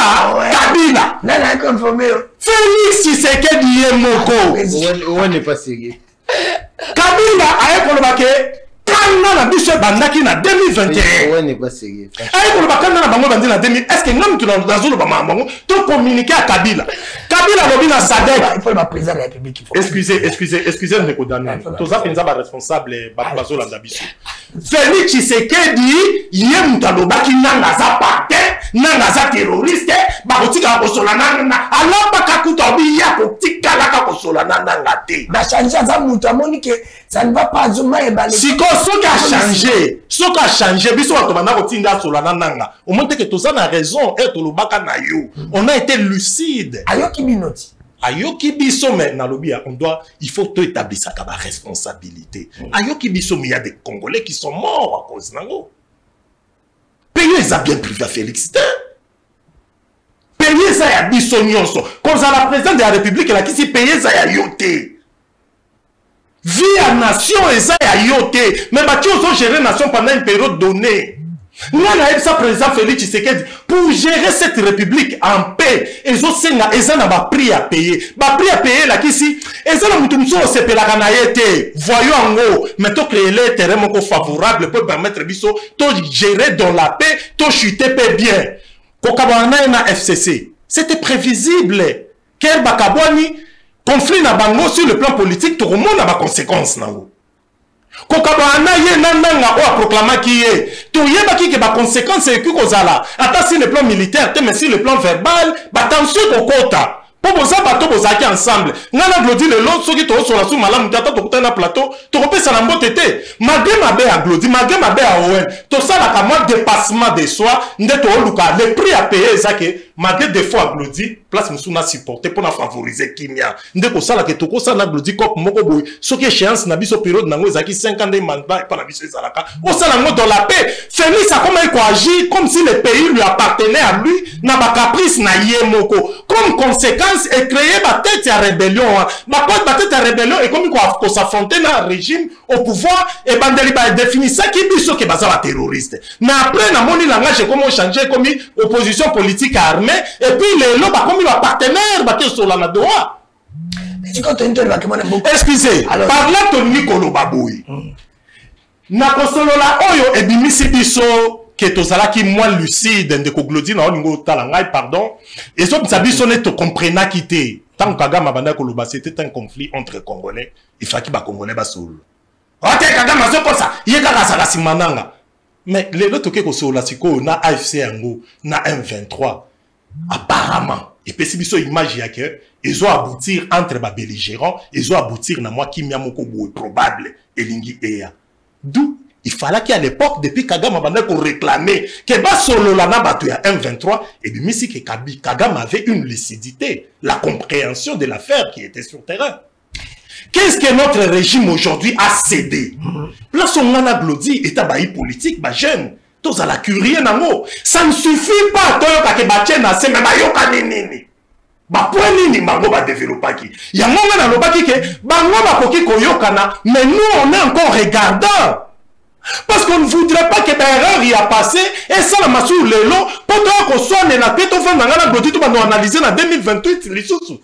Kabila. Nana conformé. Félix Tshisekedi Yemoko. On n'est pas sérieux. Kabila aye koloba ke kana na biso bandaki na 2021. On n'est pas sérieux. Aye koloba kana na bango bandi na 2000. Est-ce que ngam tu na zolo ba bango to communiquer à Kabila. Kabila lobi na Sadek. Il faut le président de la République. Excusez Ndeko Daniel. Toza penza ba responsable ba zolo na biso. Félix Tshisekedi ye mutalobaki nanga za pate nanga za terroriste ba kotika kosola nanga alors bakakuta obi ya kotika la kosola nanga te ba changer za mutu amoni que ça ne va pas zuma e balé siko soki a changé biso bato bana kotinda sola nanga au moins que toza na raison et tolobaka na yo on a été lucide ayoki binoti. Ayoki biso mais na lobia il faut tout établir ça comme responsabilité. Ayoki biso mais il y a des Congolais qui sont morts à cause nango. Payer ça bien privé à Félix. Payer ça ya biso nyonso. Comme ça la présidente de la République là qui si payer ça ya yoté. Vie à nation et ça ya yoté. Mais bah tu os géré nation pendant une période donnée. Nous avons ça président Félix Tshisekedi pour gérer cette république en paix. Ils ont un prix à payer. Prix à payer là qui si ils ont un se voyons en haut, mais tu créer les terrains favorables pour permettre biso de gérer dans la paix, de chuter paix bien. Kokabana na FCC, c'était prévisible. Quel bakabwani conflit na bango sur le plan politique, tout le monde a des conséquences nango. Kokabana ye nanga o proclama qui est to yeba ki ke ba conséquences et ki kozala ata sur le plan militaire mais sur le plan verbal ba tension kokota po boza bato bozaki ensemble ngana glodi le long soki to so la sou malamu tata to kutana plateau to kopesa na mbote te malgré mabe à glodi malgré mabe à Owen to sala ka moi dépassement de soi ndeto oluka le prix à payer ezake malgré des fois glodi place musuna supporter pour na favoriser kimia ndeko sala ke to ko sala glodi cop moko boy soki échéance na biso période nango ezaki 5 ans de mandat pa na biso ezalaka o sala ngo dans la paix Félix a comment il agit comme si le pays lui appartenait à lui na ba caprice na yemoko comme conséquence et créer ma tête à rébellion ma tête à rébellion et comme il s'affronter dans un régime au pouvoir et bandeli ba définir ça qui biso ke baza terroriste mais après na moni langage comment changer comme opposition politique armée et puis les lots ba comme il partenaire ba ke sur la droit. Excusez par là Tony Kolobaboui na kosolola oyo e bimisi biso que tozalaki moins lucide ndeko glodi na olingo talangai pardon et so biso ne to comprena quitté tant Kagame banda koloba c'était un conflit entre Congolais il fallait ba Congolais ba solo ote Kagame zoko ça yeka kasaka simananga mais les autres ke ko sola siko na AFC yango na M23 apparemment et puis biso image ya que ils ont aboutir entre ba belligérants ils ont aboutir na moi kimia moko boy probable elingi eya d'où il fallait qu'à l'époque, depuis Kagame a pour réclamer que Basololana Nabatou à M23, et bien, si Kagame avait une lucidité, la compréhension de l'affaire qui était sur terrain. Qu'est-ce que notre régime aujourd'hui a cédé? Place on a glodi, état bailli politique, bah jeune. tous à la curie nango. Ça ne suffit pas, toi, que bache na se, mais bayoka nini. Ba point nini bango ba développer qui. Ya monga na lobaki ke bango ba koki koyokana, mais nous on est encore regardant. Parce qu'on ne voudrait pas que l'erreur y a passé et ça la massou lelo pour qu'on soit na tête on fait ngana godito ba nous analyser en 2028 les sous.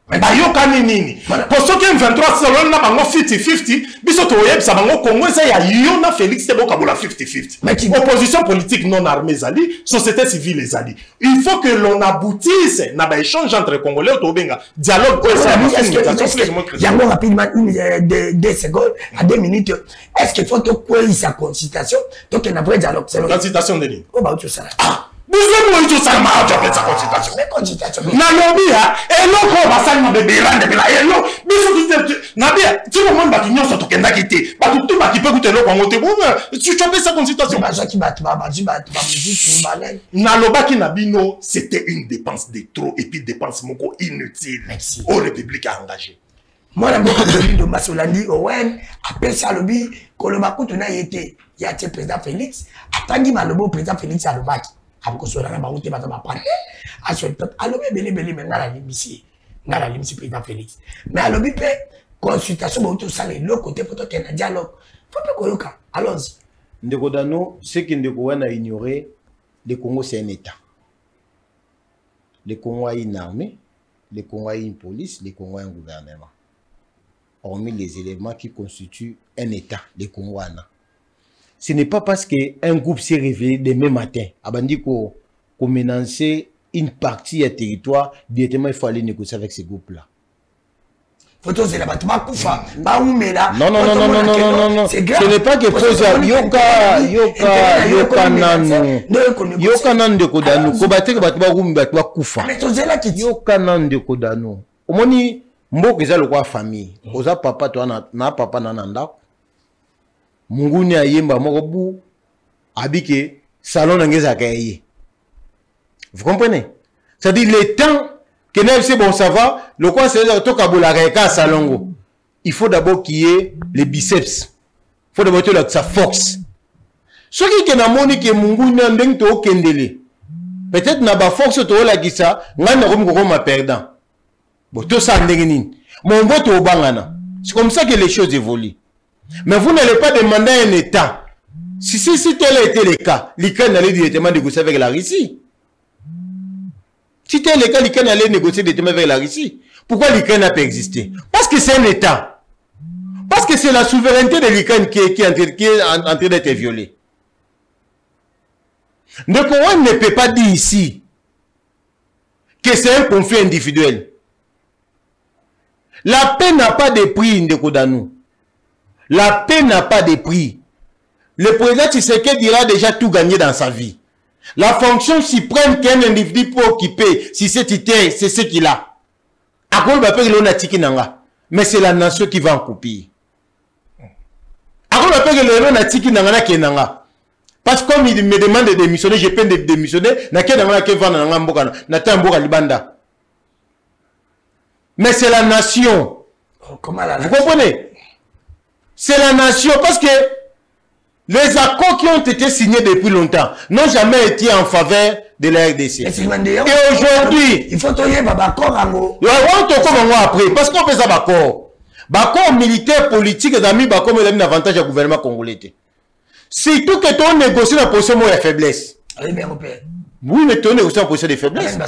Mais ba yoka nini. Pour ceux qui ont 23 salon na bango 50-50, biso to yebisa bango Congo ça ya yona Félix Teboka bola 50-50. Mais opposition politique non armée zali, société civile les zali. Il faut que l'on aboutisse na ba échange entre Congolais au Benga. Dialogue pour ça. Yango rapidement 2 secondes à 2 minutes. Est-ce qu'il faut que quoi sa consultation donc un vrai dialogue c'est consultation de ligne. Oh bah tu ça. Besoin de tout ça ma tu appelles ça consultation. Mais consultation. Na lobi ha et loko ba sali na bébé lande bila et lo biso tu na bien tu le monde ba kinyo so to kenda kité ba tout ba qui peut goûter loko ngote bon tu appelles ça consultation. Ba ça qui ba musique balai. Na lobaki na bino c'était une dépense de trop et puis dépense moko inutile. Merci. Au République a engagé. Moi la beaucoup de Masolandi Owen appelle ça lobby Kolobaku tuna yete ya tie président Félix atangi malobo président Félix alobaki. Akosola na baute bato ba prendre asol peuple alobi belé mais ngala limisi président Félix mais alobi pe consultation ba tout ça le côté pour que na dialogue faut pas koyoka allons-y ndeko dano ce qui ndeko wana ignorer le Congo c'est un état, le Congo a une armée, le Congo a une police, le Congo a un gouvernement, hormis les éléments qui constituent un état, le Congo ana. Ce n'est pas parce qu'un groupe s'est réveillé demain matin, abandi qu'on menaçait une partie du territoire, directement il faut aller négocier avec ces groupes-là. Non. Ce n'est pas que yoka nande kodano kobateka bato ba gumi bato ba kufa yoka nande kodano omoni mboka eza lokwa famille oza papa to na papa na ndako munguni ayemba moko bu abike salon ngeza kaye. Vous comprenez? C'est-à-dire le temps que c'est bon ça va, le quoi c'est to kabola reka salongo. Il faut d'abord qu'il y ait les biceps. Il faut d'abord que sa force. Ce qui est na moni que munguni ndeng to kendele. Peut-être na ba force to la gisa, ngana ko ma perdant. Bon tout ça ndeng nini. Mon vote au bangana. C'est comme ça que les choses évoluent. Mais vous n'allez pas demander un État. Si tel était le cas, l'Ukraine allait directement négocier avec la Russie. Si tel est le cas, l'Ukraine allait négocier directement avec la Russie. Pourquoi l'Ukraine n'a pas existé? Parce que c'est un État. Parce que c'est la souveraineté de l'Ukraine qui est en train d'être violée. Donc on ne peut pas dire ici que c'est un conflit individuel. La paix n'a pas de prix, Ndekodanou. La paix n'a pas de prix. Le président Tshisekedi dira déjà tout gagné dans sa vie. La fonction suprême qu'un individu peut occuper, si c'est titre, c'est ce qu'il a. Mais c'est la nation qui va en couper. Parce que comme il me demande de démissionner, je peux démissionner. Mais c'est la nation. Vous comprenez? C'est la nation parce que les accords qui ont été signés depuis longtemps n'ont jamais été en faveur de la RDC. Et aujourd'hui, il faut toyer d'accord après parce qu'on fait ça d'accord. D'accord militaire, politique, et amis, d'accord, mais l'avantage du gouvernement congolais. Surtout que tu as négocié la position de faiblesse. Oui, mais tu as négocié la position de faiblesse.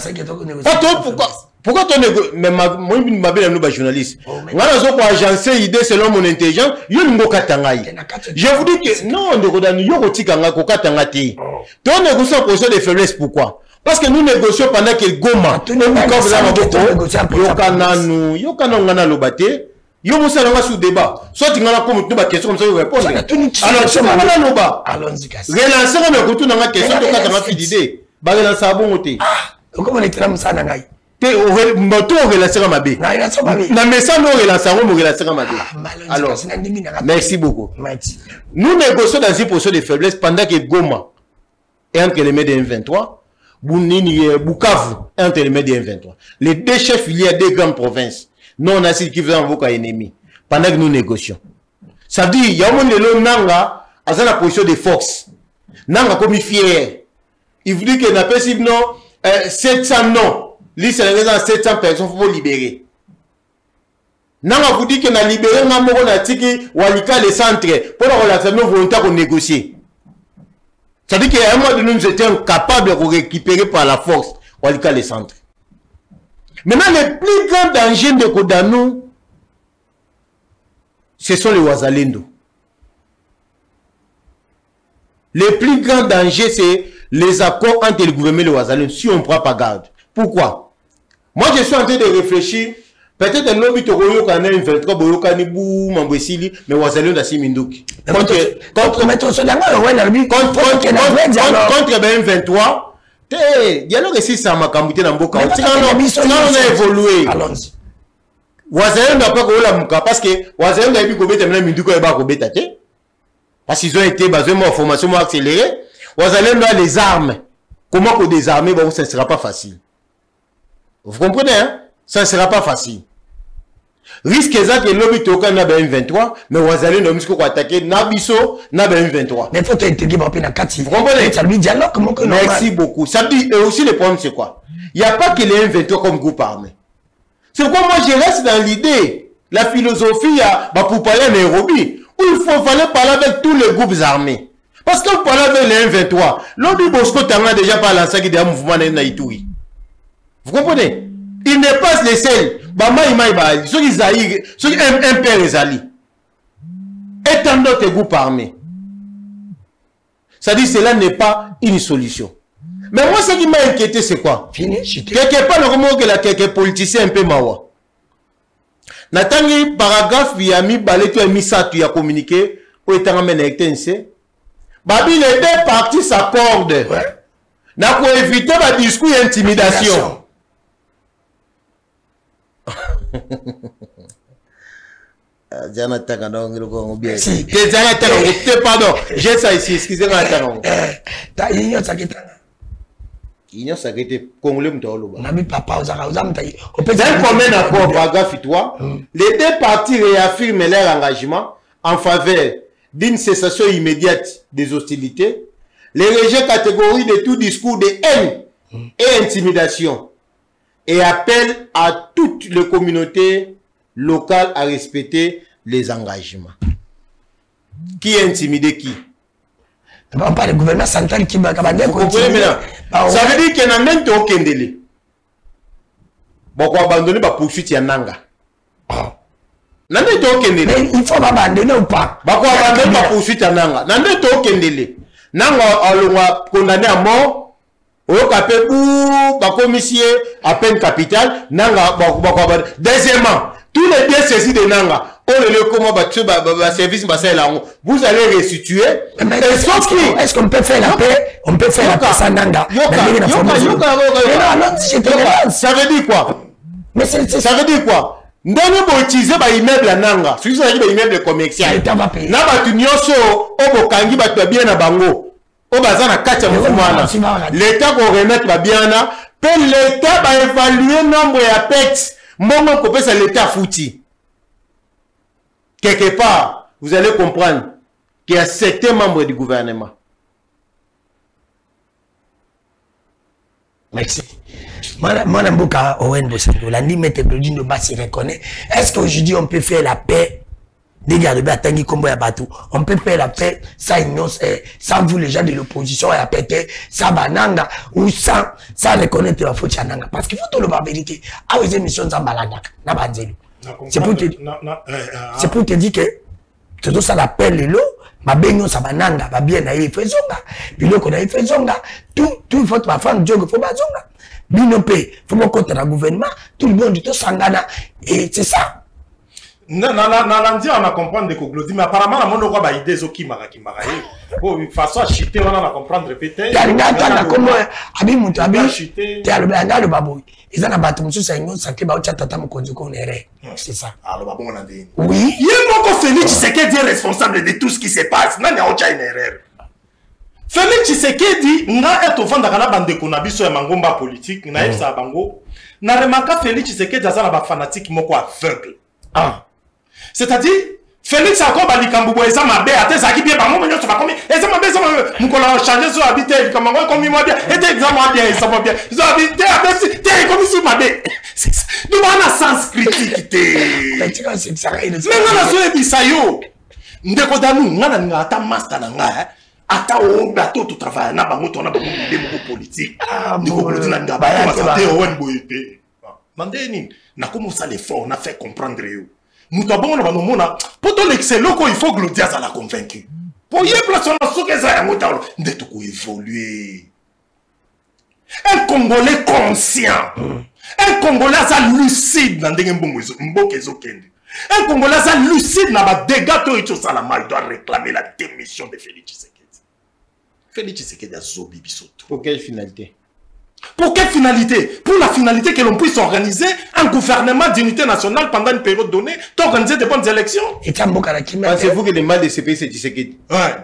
Pourquoi tu négocié? Mais moi, je suis journaliste. Moi, je suis agencé idée selon mon intelligence. Je vous dis que non, tu as négocié la position de faiblesse. Pourquoi? Parce que nous négocions pendant que Goma. Yo musa na sous débat. Soit tu n'as pas comme tout question comme ça vous répondre. Alors c'est pas là loba. Allons-y casse. Relancer comme que tout na question to ka ta idée. Ba relancer bon côté. Ah, comment les tram ça na ngai. Te o moto relancer comme mabe. Na message no relancer on relancer comme mabe. Alors merci beaucoup. Nous négocions dans une position de faiblesse pendant que Goma est entre les mains de M23, Bunini Bukavu est entre les mains de M23. Les deux chefs il y a deux grandes provinces. Non, on a dit qu'il faisait beaucoup d'ennemis pendant que nous négocions. Ça veut dire, il y a un monde de l'Onanga, à la position de force. Nanga comme fier. Il vous dit que n'a pas si non 700 non. Lui c'est les 700 personnes faut libérer. Nanga vous dit que na libéré na moko na tiki walika les centres pour la relation volontaire qu'on négocie. Ça veut dire qu'à un moment donné nous étions capables de récupérer par la force walika les centres. Maintenant le plus grand danger de Kodanou ce sont les Wazalendo. Le plus grand danger, c'est les accords entre le gouvernement et les Wazalendo, si on ne prend pas garde. Pourquoi? Moi, je suis en train de réfléchir. Peut-être un lobby de Royo Kana, une 23, Boyo Kanibou, Mambouessili, mais Wazalendo d'Assi Mindouk. Contre Ben 23, dialogue ici, ça m'a camouté dans Boka. On a évolué. Allons-y. Wazalendo n'a pas la mouka parce que Wazalendo a eu Kobé Temena Mindouk et Bakobé Tate. Parce qu'ils ont été basés en formation accélérée. Wazalendo a les armes. Comment qu'on désarmer, bon, ça ne sera pas facile. Vous comprenez, hein? Ça ne sera pas facile. Risque exact que l'objet toka na M23, mais Wazalendo n'a pas attaqué Nabiso na M23. Mais il faut te dire, vous comprenez? Merci beaucoup. Ça dit, et aussi le problème, c'est quoi? Il n'y a pas que les M23 comme groupe armé. C'est pourquoi moi je reste dans l'idée, la philosophie pour parler à Nairobi, où il fallait parler avec tous les groupes armés. Parce que vous parlez avec les M23, l'Obi Bosco Tanga déjà pas lancé un mouvement de Naïtoui. Vous comprenez? Il n'est pas les seuls. Ceux qui Zahir, ceux qui aiment un père les alliés. Et tant d'autres groupes armés. Ça dit cela n'est pas une solution. Mais moi, ce qui m'a inquiété, c'est quoi? Quelque part, le que la quelques politiciens un peu mawa. Natangi paragraphe Yami Baleto et Misatu a communiqué pour être en menectense. Babi, les deux parties s'accordent. N'a pour éviter le discours d'intimidation. Pardon, j'ai ça ici, excusez-moi. Il ça été congolais les deux parties réaffirment leur engagement en faveur d'une cessation immédiate des hostilités, les rejet catégorie de tout discours de haine et intimidation et appellent à toutes les communautés locales à respecter les engagements. Qui est intimidé qui? On parle du gouvernement central qui va vous comprenez maintenant? Ça veut dire qu'il y a même temps aucun délai. Bon, on va abandonner la poursuite à Nanga. Il faut abandonner ou pas? On va abandonner la poursuite à Nanga. Il n'y a aucun délai. Nanga, on va condamner à mort. Au capé ou la commission à peine capitale. Nanga, deuxièmement, tous les biens saisis de Nanga. Vous allez restituer. Est-ce qu'on peut faire la paix? On peut faire la paix sans Nanga. Ça veut dire quoi? Ça veut dire quoi? Nous avons utilisé l'immeuble à Nanga. Si vous avez un immeuble commercial, l'État va payer. Nous avons utilisé l'État va remettre bien. L'État va évaluer le nombre de PEX. Moment qu'on peut ça l'État fouti. Quelque part, vous allez comprendre qu'il y a certains membres du gouvernement. Merci. Moi, Namboka Owen Bossendo, la limite de ne pas se reconnaît. Est-ce qu'aujourd'hui, on peut faire la paix? On peut faire la paix sans vous, les gens de l'opposition, et la paix, sans Bananga, ou sans reconnaître la faute de Nanga. Parce qu'il faut tout le vérité. Ah, les émissions sans Balanda, c'est pour te dire que tout ça l'appelle le lot, ma bénion ça bananga, ma bien naïf faisonga, puis le qu'on a fait zonga, tout faut ma femme Dieu faut pas zonga. Binopé, faut mon compte dans le gouvernement, tout le monde tout sangana, et c'est ça. Non, on a compris de Koglodi, mais apparemment, on a pas idée de qui m'a bon, de façon à chuter, on a comprendre répéter. C'est ça. Alors, bon, on a dit. Oui. Il y a Félix Tshisekedi est responsable de tout ce qui se passe. Non, il y a aucune erreur. Félix Tshisekedi, n'a est au fond de la bande de Konabiso et Mangomba politique, n'a pas bango. N'a remarqué Félix Tshisekedi, a un fanatique, moko aveugle. Ah. C'est-à-dire, Félix encore balikambubo eza mabe ate zaki bien bango menyo so bakomi eza mabe eza mukola changer so habiter comme moi comme moi bien et exemple bien ça va bien so habiter avec te comme si mabe nous on a sens critique te mais ngana so ebisa yo ndeko danu ngana nga ata master na nga ata o bateau tout travail na bango to na bango de politique ndeko politique na ngaba ya te o wen boyete mandeni na comment ça l'effort na fait comprendre yo. Nous avons pour l'excellent, il faut que le diable la convaincu. Pour y placer dans ce que ça a évoluer. Un Congolais conscient, un Congolais lucide dans des un Congolais lucide dans les dégâts de Salama, il doit réclamer la démission de Félix Tshisekedi. Félix Tshisekedi a zobi bisoto. Pour quelle finalité? Pour quelle finalité? Pour la finalité que l'on puisse organiser un gouvernement d'unité nationale pendant une période donnée, d'organiser de bonnes élections. Pensez-vous que le mal de ce pays c'est Tshisekedi?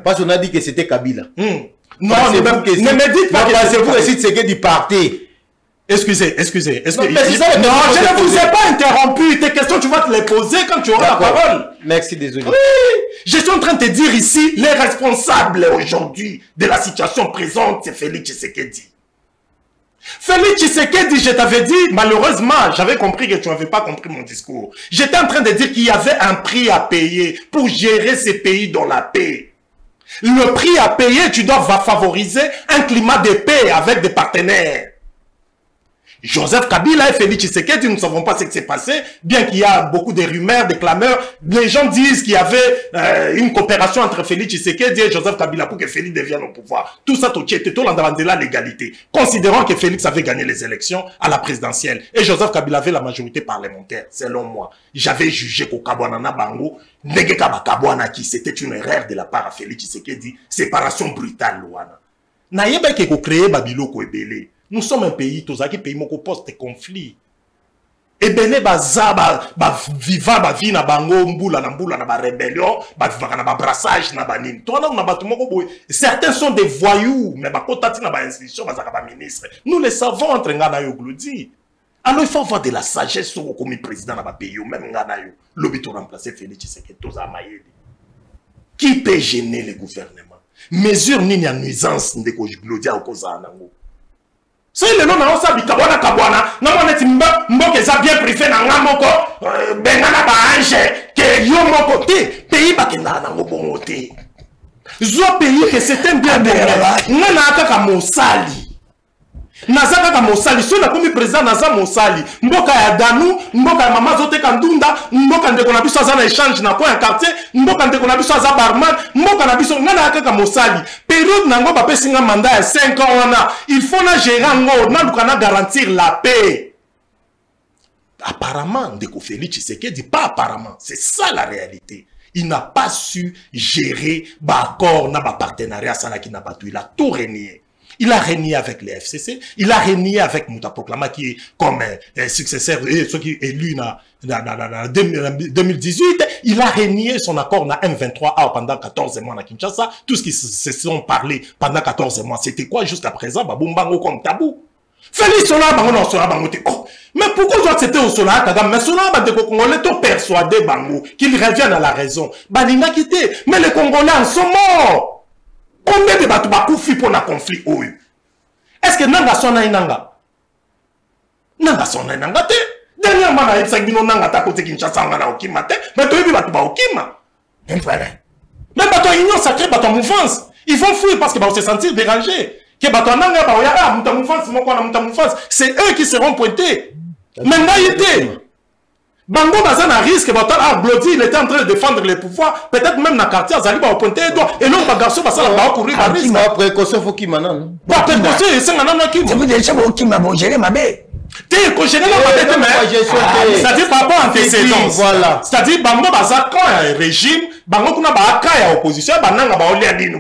Parce qu'on a dit que c'était Kabila. Non, ne me dites pas que pensez-vous que Tshisekedi partait? Excusez. Non, je ne vous ai pas interrompu. Tes questions, tu vas te les poser quand tu auras la parole. Merci, désolé. Oui, je suis en train de te dire ici, les responsables aujourd'hui de la situation présente, c'est Félix Tshisekedi. Félix Tshisekedi, je t'avais dit, malheureusement, j'avais compris que tu n'avais pas compris mon discours. J'étais en train de dire qu'il y avait un prix à payer pour gérer ces pays dans la paix. Le prix à payer, tu dois favoriser un climat de paix avec des partenaires. Joseph Kabila et Félix Tshisekedi, nous ne savons pas ce qui s'est passé, bien qu'il y a beaucoup de rumeurs, de clameurs. Les gens disent qu'il y avait une coopération entre Félix Tshisekedi et Joseph Kabila pour que Félix devienne au pouvoir. Tout ça, tout de la légalité. Considérant que Félix avait gagné les élections à la présidentielle et Joseph Kabila avait la majorité parlementaire, selon moi. J'avais jugé qu'au Kabouana Bango, qui c'était une erreur de la part de Félix Tshisekedi, séparation brutale, Louana. Naïeba qui a créé Babiloko Ebele. Nous sommes un pays, tous les pays qui post-conflit. Et bien, viva ba vie na bango mbula na ba rébellion, ba viva na ba brassage na ba nini. Certains sont des voyous, mais ba kotati na ba institution ba zaka ba ministre. Nous le savons entre ngana yo glodi. Alors il faut avoir de la sagesse sur comme président na ba pays même ngana yo. Lobi to remplacer Félix Tshisekedi toza mayeli. Qui peut gêner le gouvernement? Mesure nini ya nuisance ndeko glodi a koza nango. Si le nom n'a pas kabwana kabwana, non on est mboke ça bien privé na ngamoko, bengana ba ange, que yo moko te, pays bakenda na ngobongo te. Zo pays que c'était bien bien. Ngana kaka mosali. Nazaka kaka mosali, so na komi président naza mosali. Mboka ya Danu, mboka ya mama zote kandunda, mboka ndeko na biso azana échange na point quartier, mboka ndeko na biso aza barman, mboka na biso ngana kaka mosali. Période nango ba pesinga mandat ya 5 ans wana, il faut na gérer ngo, na lukana garantir la paix. Apparemment, ndeko Félix Tshisekedi, pas apparemment, c'est ça la réalité. Il n'a pas su gérer ba accord na ba partenariat ça qui n'a pas tout, il a tout renié. Il a régné avec les FCC, il a régné avec Mouta Proclama qui est comme successeur, ceux qui est élu en 2018, il a régné son accord na M23A pendant 14 mois à Kinshasa. Tout ce qui se sont parlé pendant 14 mois, c'était quoi jusqu'à présent? Babumbango comme tabou. Félix Sola, bango non Sola, bango te. Oh, mais pourquoi je dois accepter au Sola, Kagame? Mais Sola, de Congolais, t'ont persuadé bango qu'il revienne à la raison. Baninga quitté, mais les Congolais en sont morts. Combien de bateaux bakoufi pour un conflit? Est-ce que nanga sona inanga? Nanga sona inanga te. Dernièrement, na yebsangino nanga ta kote Kinshasa ngana okima te. Mais tu as bateau ba okima. Mais bateau union sacrée, bateau mouvance. Ils vont fuir parce que va se sentir dérangés. Que bateau nanga ba oya ah muta mouvance mon quoi na muta mouvance. C'est eux qui seront pointés. Mais naïté. Bango Bazan a risque, Blodi, il était en train de défendre les pouvoirs, peut-être même dans le quartier, Azali va pointer les doigts, et l'autre garçon va courir à risque. Précaution, faut qu'il m'en pas précaution, c'est un an qui m'a. Vous déjà qui m'a géré ma baie. T'es cogéré ma baie, c'est-à-dire par rapport à antécédents. Voilà. C'est-à-dire, Bango Bazan, quand il y a un régime, Bango Kuna Baka est opposition, Bananga Baoliadino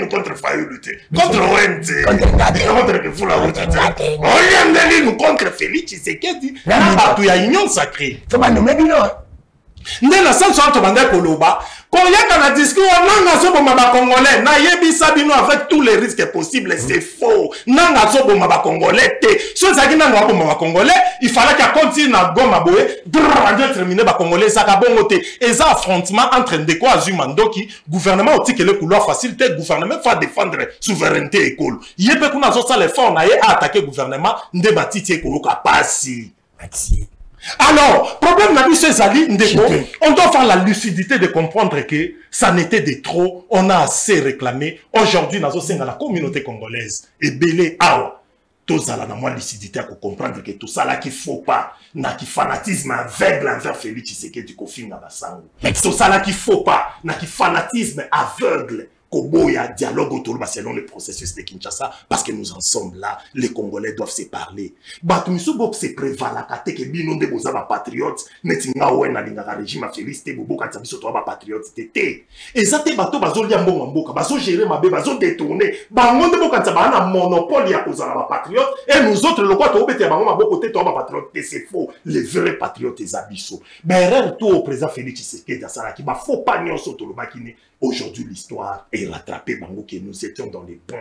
contre Fayoluté, contre OMT, contre Fula Oliadino contre Félix Tshisekedi, il y a une union sacrée. Nde na sens entre bande koloba. Quand il y a un discours, nanga so bomba ba congolais, na yebi sabino avec tous les risques possibles, c'est faux. Nanga so bomba ba congolais te. So ça qui nanga bomba ba congolais, il fallait qu'il continue na goma boye, drrr, terminer ba congolais ça ka bongo te. Et ça affrontement entre Ndeko Azumandoki, gouvernement au que le couloir facilité, gouvernement fa défendre souveraineté école. Yebe kuna so ça les fonds na ye attaquer gouvernement, nde batiti écolo ka passi. Merci. Alors, problème n'a on doit faire la lucidité de comprendre que ça n'était de trop, on a assez réclamé. Aujourd'hui, dans la communauté congolaise, et belé awa, tout ça là, dans la lucidité pour comprendre que tout ça là qu'il faut pas, n'a qui fanatisme aveugle envers Félix Tshisekedi Kofi Ngabasango. Tout ça là qu'il faut pas, n'a qui fanatisme aveugle. Koboya dialogue autour selon le processus de Kinshasa parce que nous en sommes là, les Congolais doivent se parler. Batumisu bok se prévala kate ke bino de boza ba patriotes netinga wena linga régime Félix te bobo kanza biso to ba patriotes tete. Ezate bato bazo lia mbonga mboka, bazo gérer mabe, bazo détourner. Bango de bokanza ba na monopole ya kozala ba patriotes et nous autres le quoi to obete bango maboko te to ba patriotes, c'est faux. Les vrais patriotes ezabiso. Ben tout au président Félix Tshisekedi asala ki ba faut pas nyonso to lo bakine. Aujourd'hui, l'histoire est rattrapée, bango, que nous étions dans les bons.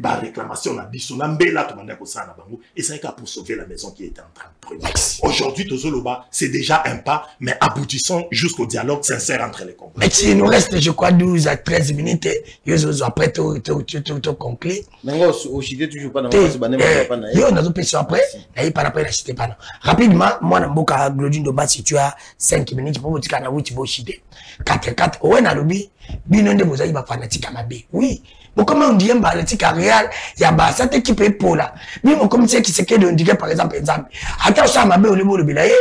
La réclamation a biso, na mbela, tout le monde a bango, et c'est pour sauver la maison qui était en train de brûler. Aujourd'hui, Tozoloba, c'est déjà un pas, mais aboutissons jusqu'au dialogue sincère entre les Congolais. Mais il nous reste, je crois, 12 à 13 minutes, après, tout conclu. Mais au Chité, toujours pas dans le on a deux questions après, et par après, la Chité, pas. Rapidement, moi, dans le cas de Glodine Doba, si tu as 5 minutes, pour vous dire que tu vas au Chité. 4-4, ouais, dans le bino nde bozali ba fanatique mabe. Oui. Bon comment on dit un fanatique réel, il y a ba cette équipe est pour là. Mais mon comme c'est qui c'est que on dirait par exemple attends ça mabe au niveau le bilaye.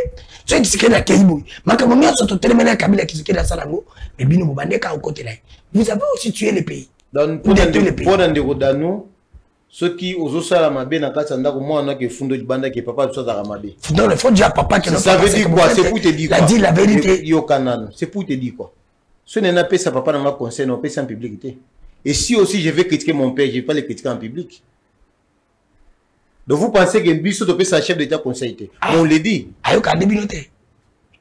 C'est qui c'est que la Kaibu. Makamo mia soto telemena kabila qui c'est que la salango, mais bino mobande ka au côté là. Vous avez aussi tué les pays. Dans pour dans des rodano ceux qui aux osala mabe na kati ndako mwana ke fundo banda ke papa tout ça mabe. Fundo le faut dire papa que ça veut dire quoi? C'est pour te dire quoi? La dit la vérité. Yo kanano. C'est pour te dire quoi? Ce n'est pas ça, papa, dans ma conseil, non, pas en public. Et si aussi je vais critiquer mon père, je ne vais pas le critiquer en public. Donc vous pensez que Bisso doit sa chef d'État conseillé. On le dit. Ayoka débinoté.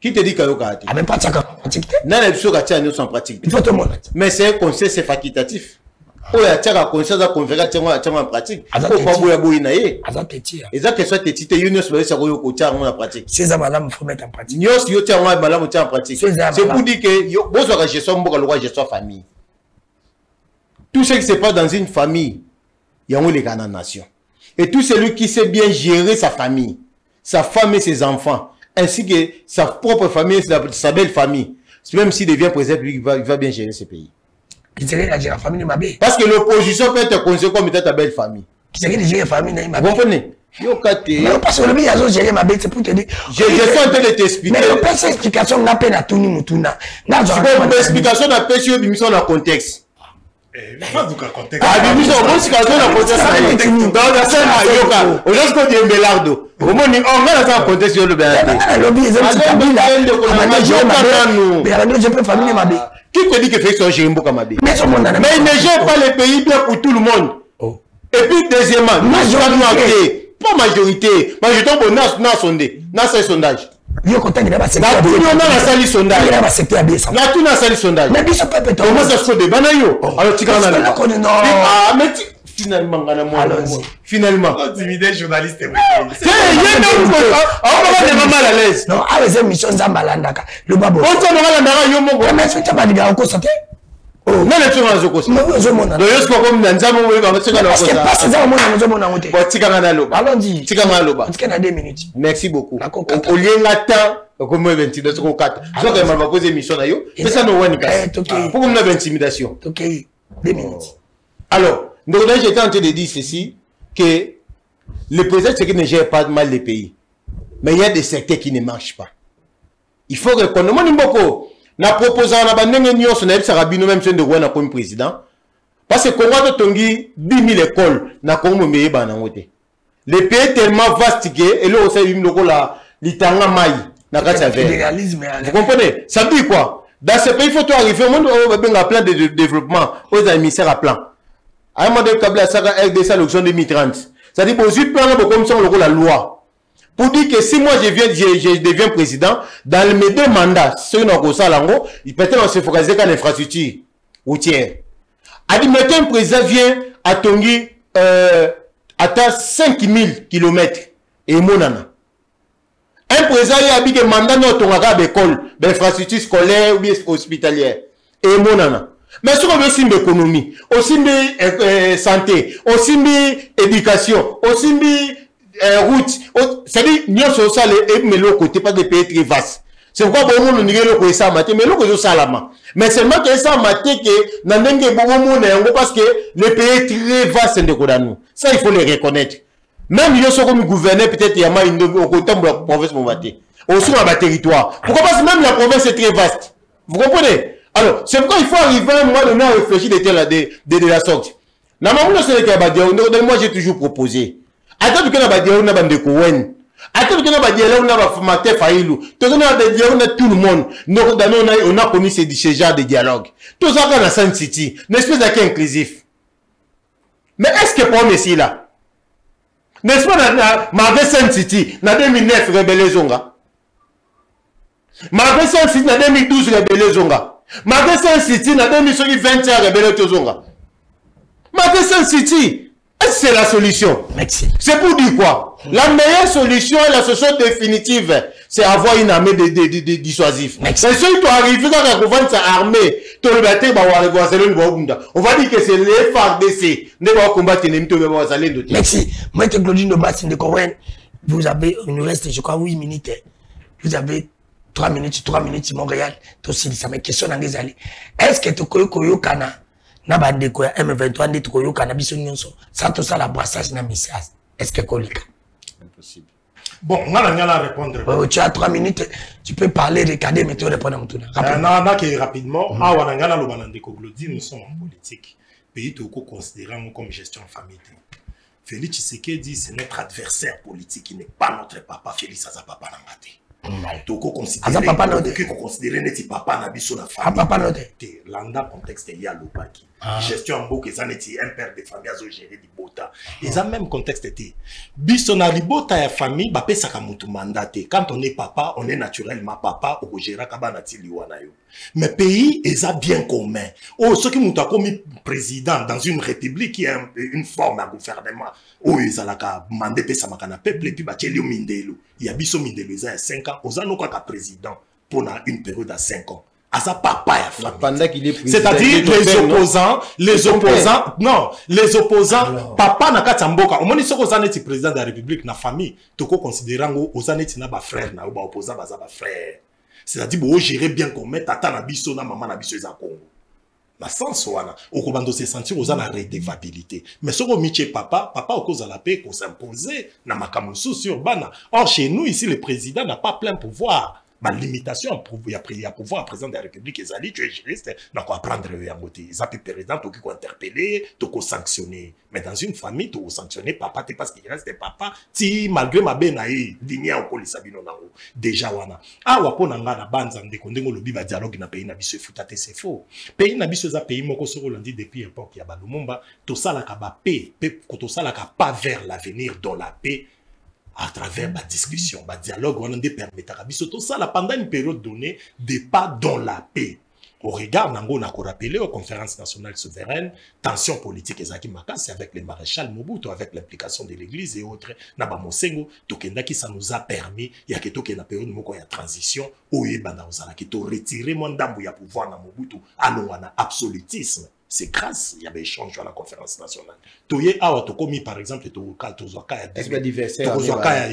Qui te dit qu'Ayoka a même pas ça en pratique. Non, les Bisso qui sont en pratique. Il faut tout le monde. Mais c'est un conseil, c'est facultatif. Oh, il y a un conseil, ça conférence, en pratique. Il faut pas bouiller bouiller naïe. Et ça que soit tes titres, Yunus, ça va y en pratique. C'est ça, madame, il faut mettre en pratique. Yunus, il y a madame, en pratique. C'est pour dire que vous avez gestion, vous avez gestion famille. Tout ce qui se passe dans une famille, il y a les grandes nations. Et tout celui qui sait bien gérer sa famille, sa femme et ses enfants, ainsi que sa propre famille, sa belle famille, même s'il devient président, il va bien gérer ce pays. Qui serait la famille de Mabé? Parce que l'opposition peut être considérée comme étant ta belle famille. Qui serait la famille de Mabé? Vous comprenez? Non, parce que le pays a géré Mabé, c'est pour te dire. Je suis en train de t'expliquer. Mais le père, c'est explication, n'a pas tout ni Moutouna. L'explication n'a pas sur l'émission dans le contexte. Pas du contexte. Ah, l'émission, on se calme dans le contexte. Dans la scène à Yoka, on a dit Belardo. Au moins, on va dans le contexte sur le Bélardo. Le pays, c'est famille Mabé. Qui te dit que Félix a géré Mboka Mabé? Mais il ne gère pas le pays bien pour tout le monde. Et puis, deuxièmement, majorité. Pas majorité. Majorité, on a sondé. On a fait sondage. Il y a un contact, il y a un secteur. Il y a un salle sondage. Il y a un secteur à baisser. Il y a un salle sondage. Mais il y a un peu de temps. Comment ça se fait des banayo? Alors, tu connais pas. Ah, mais finalement, finalement. Intimider journaliste. Il y a mal à l'aise. Non, avec ces missions Zambalandaka. Le babo. On s'en va dans le monde. Mais c'est pas dire encore santé. Oh, non, les gens ont encore. Non, je m'en ai. Donc, je suis comme dans Zambo, on va se faire parce que pas ça, on a monté. Allons-y. Tikangaloba. On a 2 minutes. Merci beaucoup. Au lieu d'attendre, comme 22 ou 4. Je vais me poser une mission. Mais ça, nous, on est pour une intimidation. Ok, 2 minutes. Alors, donc là, j'étais en train de dire ceci, que le président, c'est qu'il ne gère pas mal les pays. Mais il y a des secteurs qui ne marchent pas. Il faut reconnaître. Moi, beaucoup. Na proposé na bandenge nyonso na ebisa rabino même ceux de Rwanda comme président parce que Congo a tongi 10 000 écoles na Congo meye bana ngote le pays tellement vaste que et là aussi bim lokola litanga mai na kati ya verre. Vous comprenez? Ça veut dire quoi? Dans ce pays il faut arriver au monde où on a plan de développement aux émissaires à plan à un moment donné câble ça RDC l'option 2030 ça dit bon 8 plans comme ça lokola loi Pour dire que si moi je deviens président, dans mes 2 mandats, ceux qui ont ça, peut-être on se focaliser sur l'infrastructure routière. Admettons un président vient à Tongi à 5000 km et monana. Un président qui habite un mandat dans ton école, d'infrastructure scolaire ou bien hospitalière et monana. Mais si on veut aussi l'économie, aussi santé, aussi éducation, aussi route, c'est-à-dire nous sommes ça mais le côté pas de pays très vaste. C'est pourquoi bon monde n'y le côté ça maté, mais le côté ça là. Mais seulement que ça maté que n'anenge bon monde parce que le pays est très vaste de Kodanu. Ça il faut le reconnaître. Même yo so comme gouverneur peut-être il y a ma une au côté de la province Momaté. Aussi dans ma territoire. Pourquoi parce que même la province est très vaste. Vous comprenez? Alors, c'est pourquoi il faut arriver à un moment donné à réfléchir de la sorte. Moi j'ai toujours proposé. Attends que on a bande Kowen. Attends que on a Maté Faïlou. Tout le monde. On a connu ce genre de dialogue. Tout ça dans la Sun City. Une espèce d'accueil inclusif. Mais est-ce que pour Messi là? N'est-ce pas dans Sun City, dans 2009, rebelle Zonga? Malgré Sun City, dans 2012, rebelle Zonga? Malgré Sun City, dans 2020, rebelle Zonga? Malgré Sun City, est-ce que c'est la solution? Merci. C'est pour dire quoi? La meilleure solution et la solution définitive, c'est avoir une armée dissuasif. Mais si tu arrives dans la province armée, on va dire que c'est les FARDC. Merci. Maître Claudine de Bassin de Cowen, vous avez, il nous reste, je crois, 8 minutes. Vous avez 3 minutes, Montréal. Ça me questionne en Gézali. Est-ce que tu koyo kana? Na bande ko M23 ndi koyo kana biso nyonso ça tout ça la brassage na message est-ce que kolika impossible. Bon on va répondre. Tu as 3 minutes tu peux parler regarder mais tu répondre à mon tour rapidement ah on a lo banande ko glodi nous sommes en politique pays tout considérant comme gestion famille. Félix Tshisekedi c'est notre adversaire politique, il n'est pas notre papa. Félix Aza papa nangate toko considérer notre papa na biso na famille papa note landa contexte ya lobaki gestion mboka ezaneti un père de famille azo gérer di bota eza même contexte était biso na libota ya famille ba pesa ka mutu mandate quand on est papa on est naturellement papa au gérer ka bana ti liwana yo mais pays eza bien commun oh ce qui mutu akomi président dans une république qui a une forme à gouvernement oh ezalaka mandé pesa makana peuple et puis ba teli mindelo ya biso mindelo eza 5 ans ozano kwa président pour une période à 5 ans. À sa papa ya famille. C'est-à-dire les opposants, papa na katamboka. On moni soko zaneti président de la République na famille, toko considérant ozaneti na ba frère na ba opposant baza ba frère. C'est-à-dire bo gérer bien comme tata na biso na maman na biso eza Congo. La sens wana okobando se sentir aux la redevabilité mais soko miche papa okoza la paix ko s'imposer na makambo sur bana. Or chez nous ici le président n'a pas plein pouvoir. Ma limitation, il y a pouvoir président de la République, tu es juriste, donc on va prendre un côté. Ils ont pu président, tu peux interpeller, tu peux sanctionner. Mais dans une famille, tu peux sanctionner papa, parce qu'il reste papa, si malgré ma benaï, lignée au colis sabino na déjà wana. Ah, wapona nga na banza ndeko ndengo lobi ba dialogue na pays na biso futate c'est faux. Pays na biso za pays moko soko lundi depuis époque ya Balumumba, to sala ka ba paix, ko to sala ka pas vers l'avenir dans la paix. À travers la discussion, le dialogue, on a des permettre à tout ça pendant une période donnée, des pas dans la paix. Au regard, on a rappelé aux conférences nationales souveraines, tension politique et c'est avec le maréchal Mobutu, avec l'implication de l'église et autres, Naba Mosengo, qui ça nous a permis, il y a que tout qui est période où il y a transition, où il y a qui retiré mon d'ambu ya pouvoir na Mobutu, alors on a absolutisme. C'est grâce, il y avait échange à la conférence nationale. Toye awa tokomi par exemple il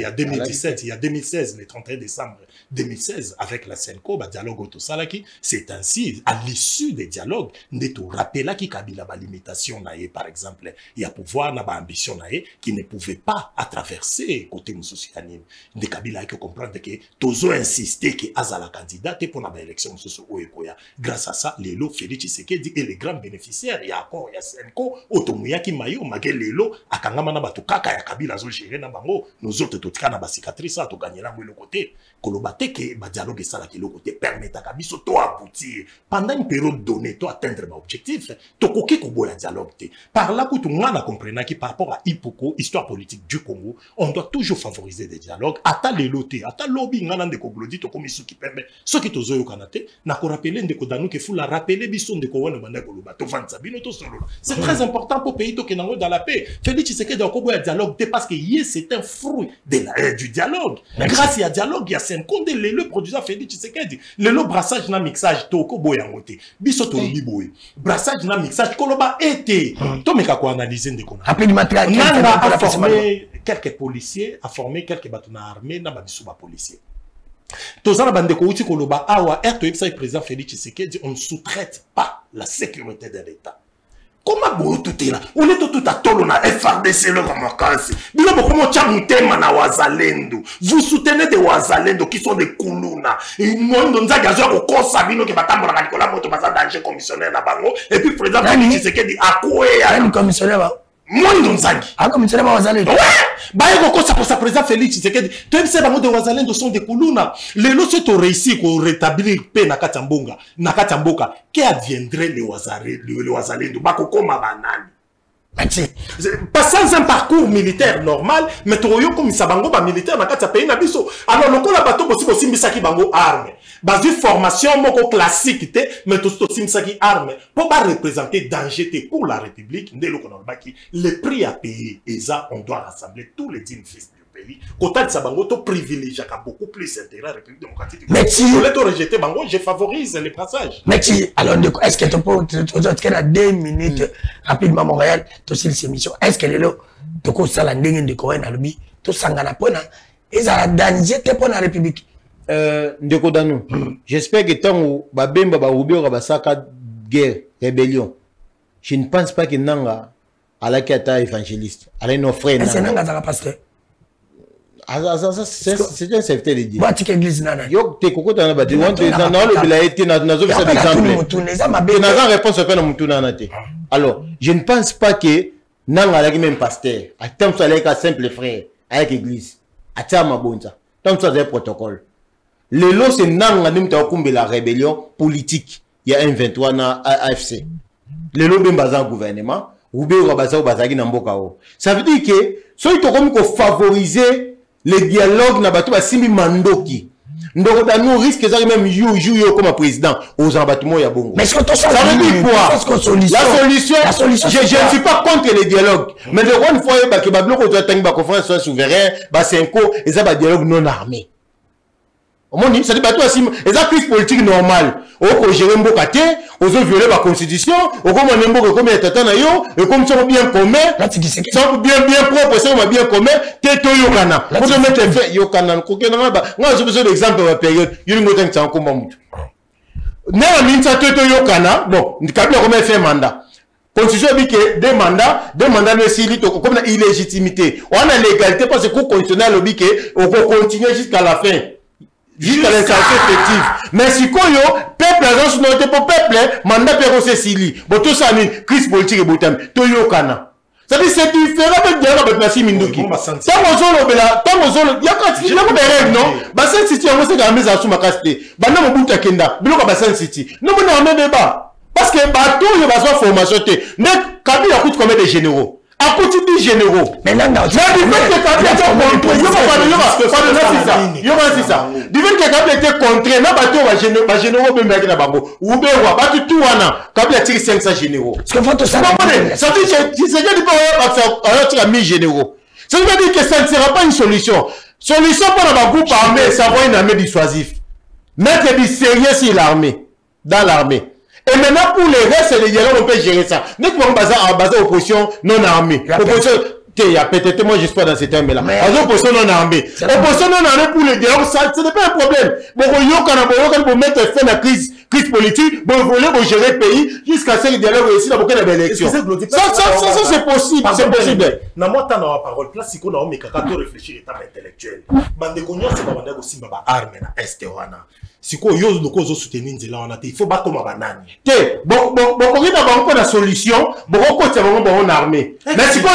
y a 2017, il y a 2016, le 31 décembre 2016 avec la Senko, dialogue autosalaki, c'est ainsi à l'issue des dialogues, neto rappela qui kabila ba limitation naé par exemple, il y a pouvoir na ba ambition naé qui ne pouvait pas à traverser côté mususianine. De kabila qui comprendre que tozo insister que azala candidat pour na ba élection mususu oekoya. Grâce à ça, les lots Félix Tshisekedi et les grands bénéfices bénéficiaires, il y a accord, il y a Senko, Otomuya qui mayo, Magelelo, Akangama na bato kaka ya Kabila zo gérer na bango, nous autres totika na ba cicatrice, to gagner la le côté. Kolobate ke ba dialogue ça la ki le côté permet à Kabiso to aboutir pendant une période donnée, to atteindre ba objectif, to koki ko boya dialogue te. Par là que tout le monde a compris qui par rapport à Ipoko, histoire politique du Congo, on doit toujours favoriser des dialogues. Ata les lotés, ata lobby ngana de koglodi to komi qui permet ce qui tozo yo kanate, na ko rappeler ndeko danu ke fula rappeler biso ndeko wana banda koloba to vanza bino to solo. C'est très important pour pays to kenango dans la paix. Félix Tshisekedi a ko boya dialogue parce que c'est un fruit du dialogue. Grâce à dialogue, il y a Senkonde le produisant Félix Tshisekedi. Le brassage na mixage to ko boya ngote. Biso to lobi boy. Brassage na mixage koloba été. To meka ko analyser ndeko. Rapidement, a formé quelques policiers, a formé quelques bâtons armés, n'a pas de policiers. Tozana bandeko uti koloba awa RTO président Félix Tshisekedi, on ne sous-traite pas la sécurité de l'État. Comment boyo tout est là? On est tout à tolo na FRDC le ramakasi. Bilo bokomo chamutema na wazalendo. Vous soutenez des wazalendo qui sont des kuluna. Et moi ndonza gazo ko kosa bino ke batambola ka Nicolas Moto basa danger commissionnaire na bango et puis président Félix Tshisekedi akoué ya commissionnaire ba. Moi ndonzangi. Ah commissionnaire ba wazalendo. Ouais. Ba yeko kosa pour sa président Félix Tshisekedi. Tu sais bango de wazalendo sont des kuluna. Les lots c'est réussi ko rétablir paix na Katambonga, na Katamboka. Qui adviendrait les wazalendo ba kokoma banani. Pas sans un parcours militaire normal, mais toyo comme sabango ba militaire na kata pays na biso. Alors lokola bato bosi misaki bango arme. Bazu formation moko classique te, mais to simsaki arme pour pas représenter danger te pour la République. Ndelo kono baki le prix à payer et ça on doit rassembler tous les dignes fils du pays. Kota de sabango to privilégie beaucoup plus intérêt République démocratique. Mais si je l'ai rejeté bango, je favorise les passages. Mais si alors est-ce que tu peux à 2 minutes rapidement Montréal to sil émission. Est-ce que les lo to ko sala ndenge de ko na lobi to sangana pona ezala danger te pona République. Ndeko Danu, j'espère que tant que Babemba Baoubio Rabasaka guerre, rébellion, je ne pense pas que Nanga à la Kata évangéliste, à nos frères. C'est Nanga Zara pasteur. C'est un serviteur de Dieu. Boatique église nana. Yo te koko tana ba di wante na le bilaité na zo ça exemple. Na réponse au na mutuna na te. Alors, je ne pense pas que Nanga la même pasteur, à tant que avec un simple frère, avec église, à tama bonza. Tant que ça c'est protocole. Le lot c'est Nanga nimta okumbe la rébellion politique. Il y a un 23 na AFC. Le lot ben bazan gouvernement, ou be baza bazaki na mboka o. Ça veut dire que so ito comme ko favoriser le dialogue na bato ba simbi mandoki. Ndoko Danu risque ça même yo comme président aux embattements ya bongo. Mais ce que ça veut dire quoi? La solution je ne suis pas contre les dialogues. Mais de une fois ba ke ba bloko to tangi ba conférence souverain, ba Senko et ça ba dialogue non armé. Au monde, ça dit bateau à sim, et ça crise politique normale. Au gérer mboka te, aux autres violer la constitution, au comme on mboka comme il tata na yo, et comme ça bien commun, ça bien propre, ça bien commun, te to yokana. Pour te mettre fait yokana, koke na ba. Moi j'ai besoin d'exemple de la période, yoni ngoten ça encore mutu. Na minta te to yokana, bon, kabila comme fait mandat. Constitution dit que deux mandats ne s'y comme la illégitimité. On a l'égalité parce que le constitutionnel dit que on peut continuer jusqu'à la fin. Jusqu'à l'installation effective. Mais si quoi yo, peuple agence non pour peuple, mandat péro Cécilie. Bon tout ça ni crise politique et botam. Toyo kana. Ça dit c'est différent de dire avec Nassim Minduki. Tant aux il y a quand il y a des règles non. Bassin City on sait que la mise en sous ma caste. Bana mo buta kenda. Bilo ka Bassin City. Non mais on a débat. Parce que bateau il va faire formation té. Mais Kabila coûte combien de généraux? À côté des généraux. Mais là, non, ça. Du fait que Kabila était contré, n'a pas tout généraux, même avec la bango. Ou bien, pas tout wana. Kabila tire 500 généraux. Ce que faut tout ça. Ça dit, c'est déjà du pas, 1000 généraux. Ça veut dire que ça ne sera pas une solution. Solution pour la groupe armée, ça va une armée dissuasive. Mettre du sérieux sur l'armée. Dans l'armée. Et maintenant, pour les restes, les dialogues, on peut gérer ça. Nous pouvons baser opposition non armée. Opposition, peut-être moi, je suis pas dans ce terme-là. Opposition non armée. Opposition non armée pour les dialogues, ça, ce n'est pas un problème. Bon, pour mettre fin à la crise politique, bon, pour gérer le pays, jusqu'à ce que les dialogues réussissent dans beaucoup d'élections. Ça, c'est possible. C'est possible. Dans mon temps, dans la parole, place, si on a réfléchir l'état intellectuel. Bande Cognon, c'est pas bande aussi, ma arme, na Estewana. siko yo loko zo soutenir nzela wana te il faut ba koma banani te bon koki na bango na solution boko kotia bango bango na armée mais siko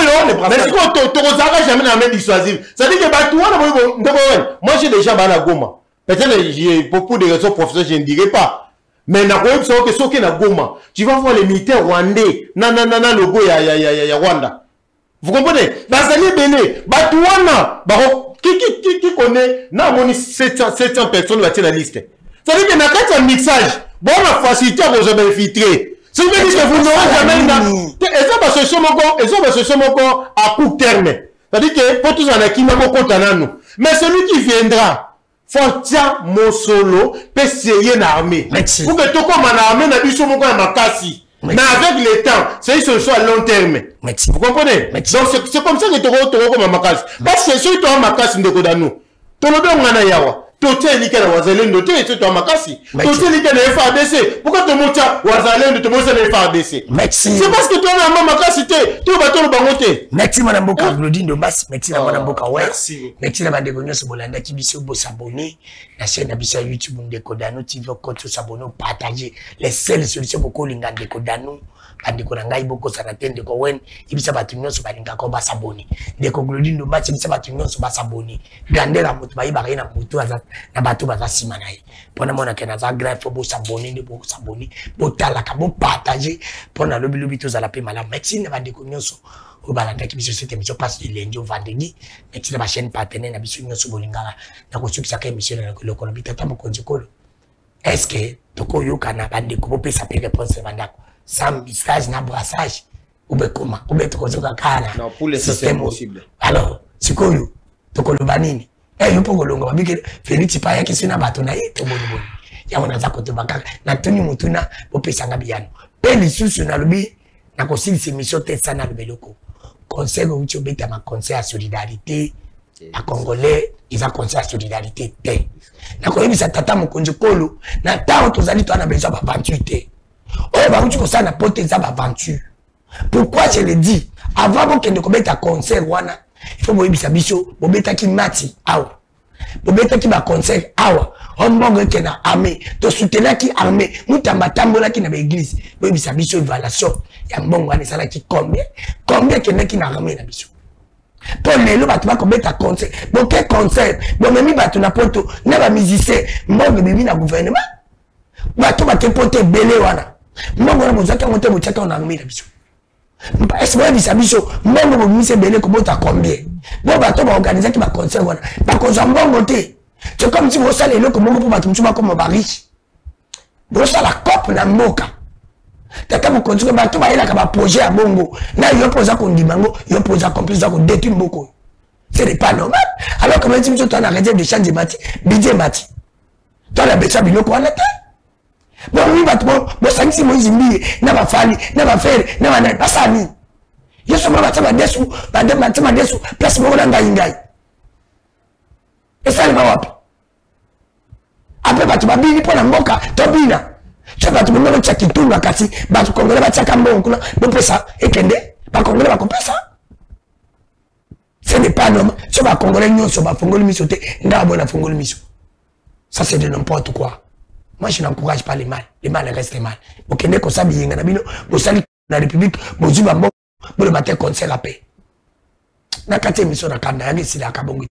tokozaka jamais na armée dissuasive ça dit que bato wana ndeko wana moi j'ai déjà bana Goma peut-être pour des raisons professionnelles je ne dirais pas mais na koyeb so que soki na Goma tu vas voir les militaires rwandais na logo ya Rwanda vous comprenez bazali belé bato wana bako qui connaît na moni 700 personnes va la liste. Ça veut dire que dans le mixage, bon la facilité pour se infiltrer. Ça veut dire que vous n'aurez jamais et ça va se sommer encore à court terme. Ça veut dire que pour tous en acquis na ko tananu. Mais celui qui viendra Fortia Mosolo peut serrer une armée. Pour que tout comme en armée na biso moko na makasi. Mais avec le temps, c'est une solution à long terme. Vous comprenez? Donc c'est comme ça que tu as comme Makasi. Parce que si tu as Makasi de Kodano, tu as un yawa. Tu as dit que tu as Makasi. Tu as dit que tu as FARDC. Pourquoi tu as Wazalendo, tu as FARDC? C'est parce que tu as un Makasi. Tu as un Bangote. Merci Madame Boka, Claudine Dombas. Merci Madame Boka. Merci. Merci Madame Degonio Sobolanda qui biso bo s'abonner. La chaîne Abissa YouTube de Kodano TV compte s'abonner, partager les seules solutions pour Kolinga de Kodano. Andiko na ngai boko sana tende ko wen ibisa batu nyonso balinga ko basaboni ndeko Claudine Dombas ibisa batu nyonso basaboni gandela mutu bayiba na mutu aza na batu bazasima naye pona mona ke na za grand fo bo saboni ndi bo saboni bo tala ka bo partager pona lobi to za la pe mala merci na bandeko nyonso o balanda ki biso cette émission passe du lundi au vendredi merci na ba chaîne partenaire na biso nyonso bolingala na ko sukisa ka émission na ko lokolo bitata mo konjikolo est-ce que toko yoka na bandeko bo pesa pe réponse bandako sans message na brassage ou be comment ou be to zoka kana non pour les c'est possible alors sikoyo to ko lobanini yo poko longa babike Félix pa yaki sina bato na yeto boniboni ya wana za kote bakaka na tuni mutuna bopesa ngabiano pe lisusu na lobi na ko sili mission te sana lobeloko conseil ko uti obeta ma conseil à solidarité à congolais ils a conseil à solidarité te na ko yebisa tata mokonzi kolo na tawo tozali to na besoin ba 28 oh bah tu ça na pote ça aventure. Pourquoi je le dis avant que ne comette un concert wana il faut boyebisa biso bobeta ki mati awa bobeta ki ba concert awa on mbongo ke na armée to soutenir ki armée mutamba tambola ki na ba église boyebisa biso évaluation ya mbongo ane sala ki combien ke na ki na armée na biso pour lelo batu ba cometa concert bon quel concert bon memi batu na poto na ba musicien mbongo bibi na gouvernement batu ba kepote belé wana mbongo na mozaka monte bochaka na armée na biso est-ce que bisa biso mbongo bo mise belé ko bota combien bon bato ba organiser ki ba concert wana ba ko za mbongo te c'est comme si vous salez le ko mbongo pour bato mtuma comme ba riche bo sala cop na mboka tata mo kontuka bato ba ila ka ba projet ya bongo na yo poza ko ndimango yo poza complice ko détruire mboko c'est pas normal alors que même si tu as la réserve de change mati budget mati toi la becha biloko wana ta bon oui bato bo sangisi mo izimbi na ba fali na ba fere na ba na pasani yeso mama tama desu ba de matama desu place mo na ngai et ça le wapi après bato ba bini pona mboka to bina cha bato mo no cha kitunga kasi bato kongole ba cha kambo kuna bo pesa ekende ba kongole ba kopesa ce n'est pas normal so ba kongole nyonso ba fongoli miso te ndabo na fongoli miso ça c'est de n'importe quoi. Moi, je n'encourage pas les mal. Les mal restent mal. Au Kenya, comme ça, bien, vous salez la République, vous avez un bon, le matin, concert à paix. Na kate mission na kanda, yagi sila kabongi.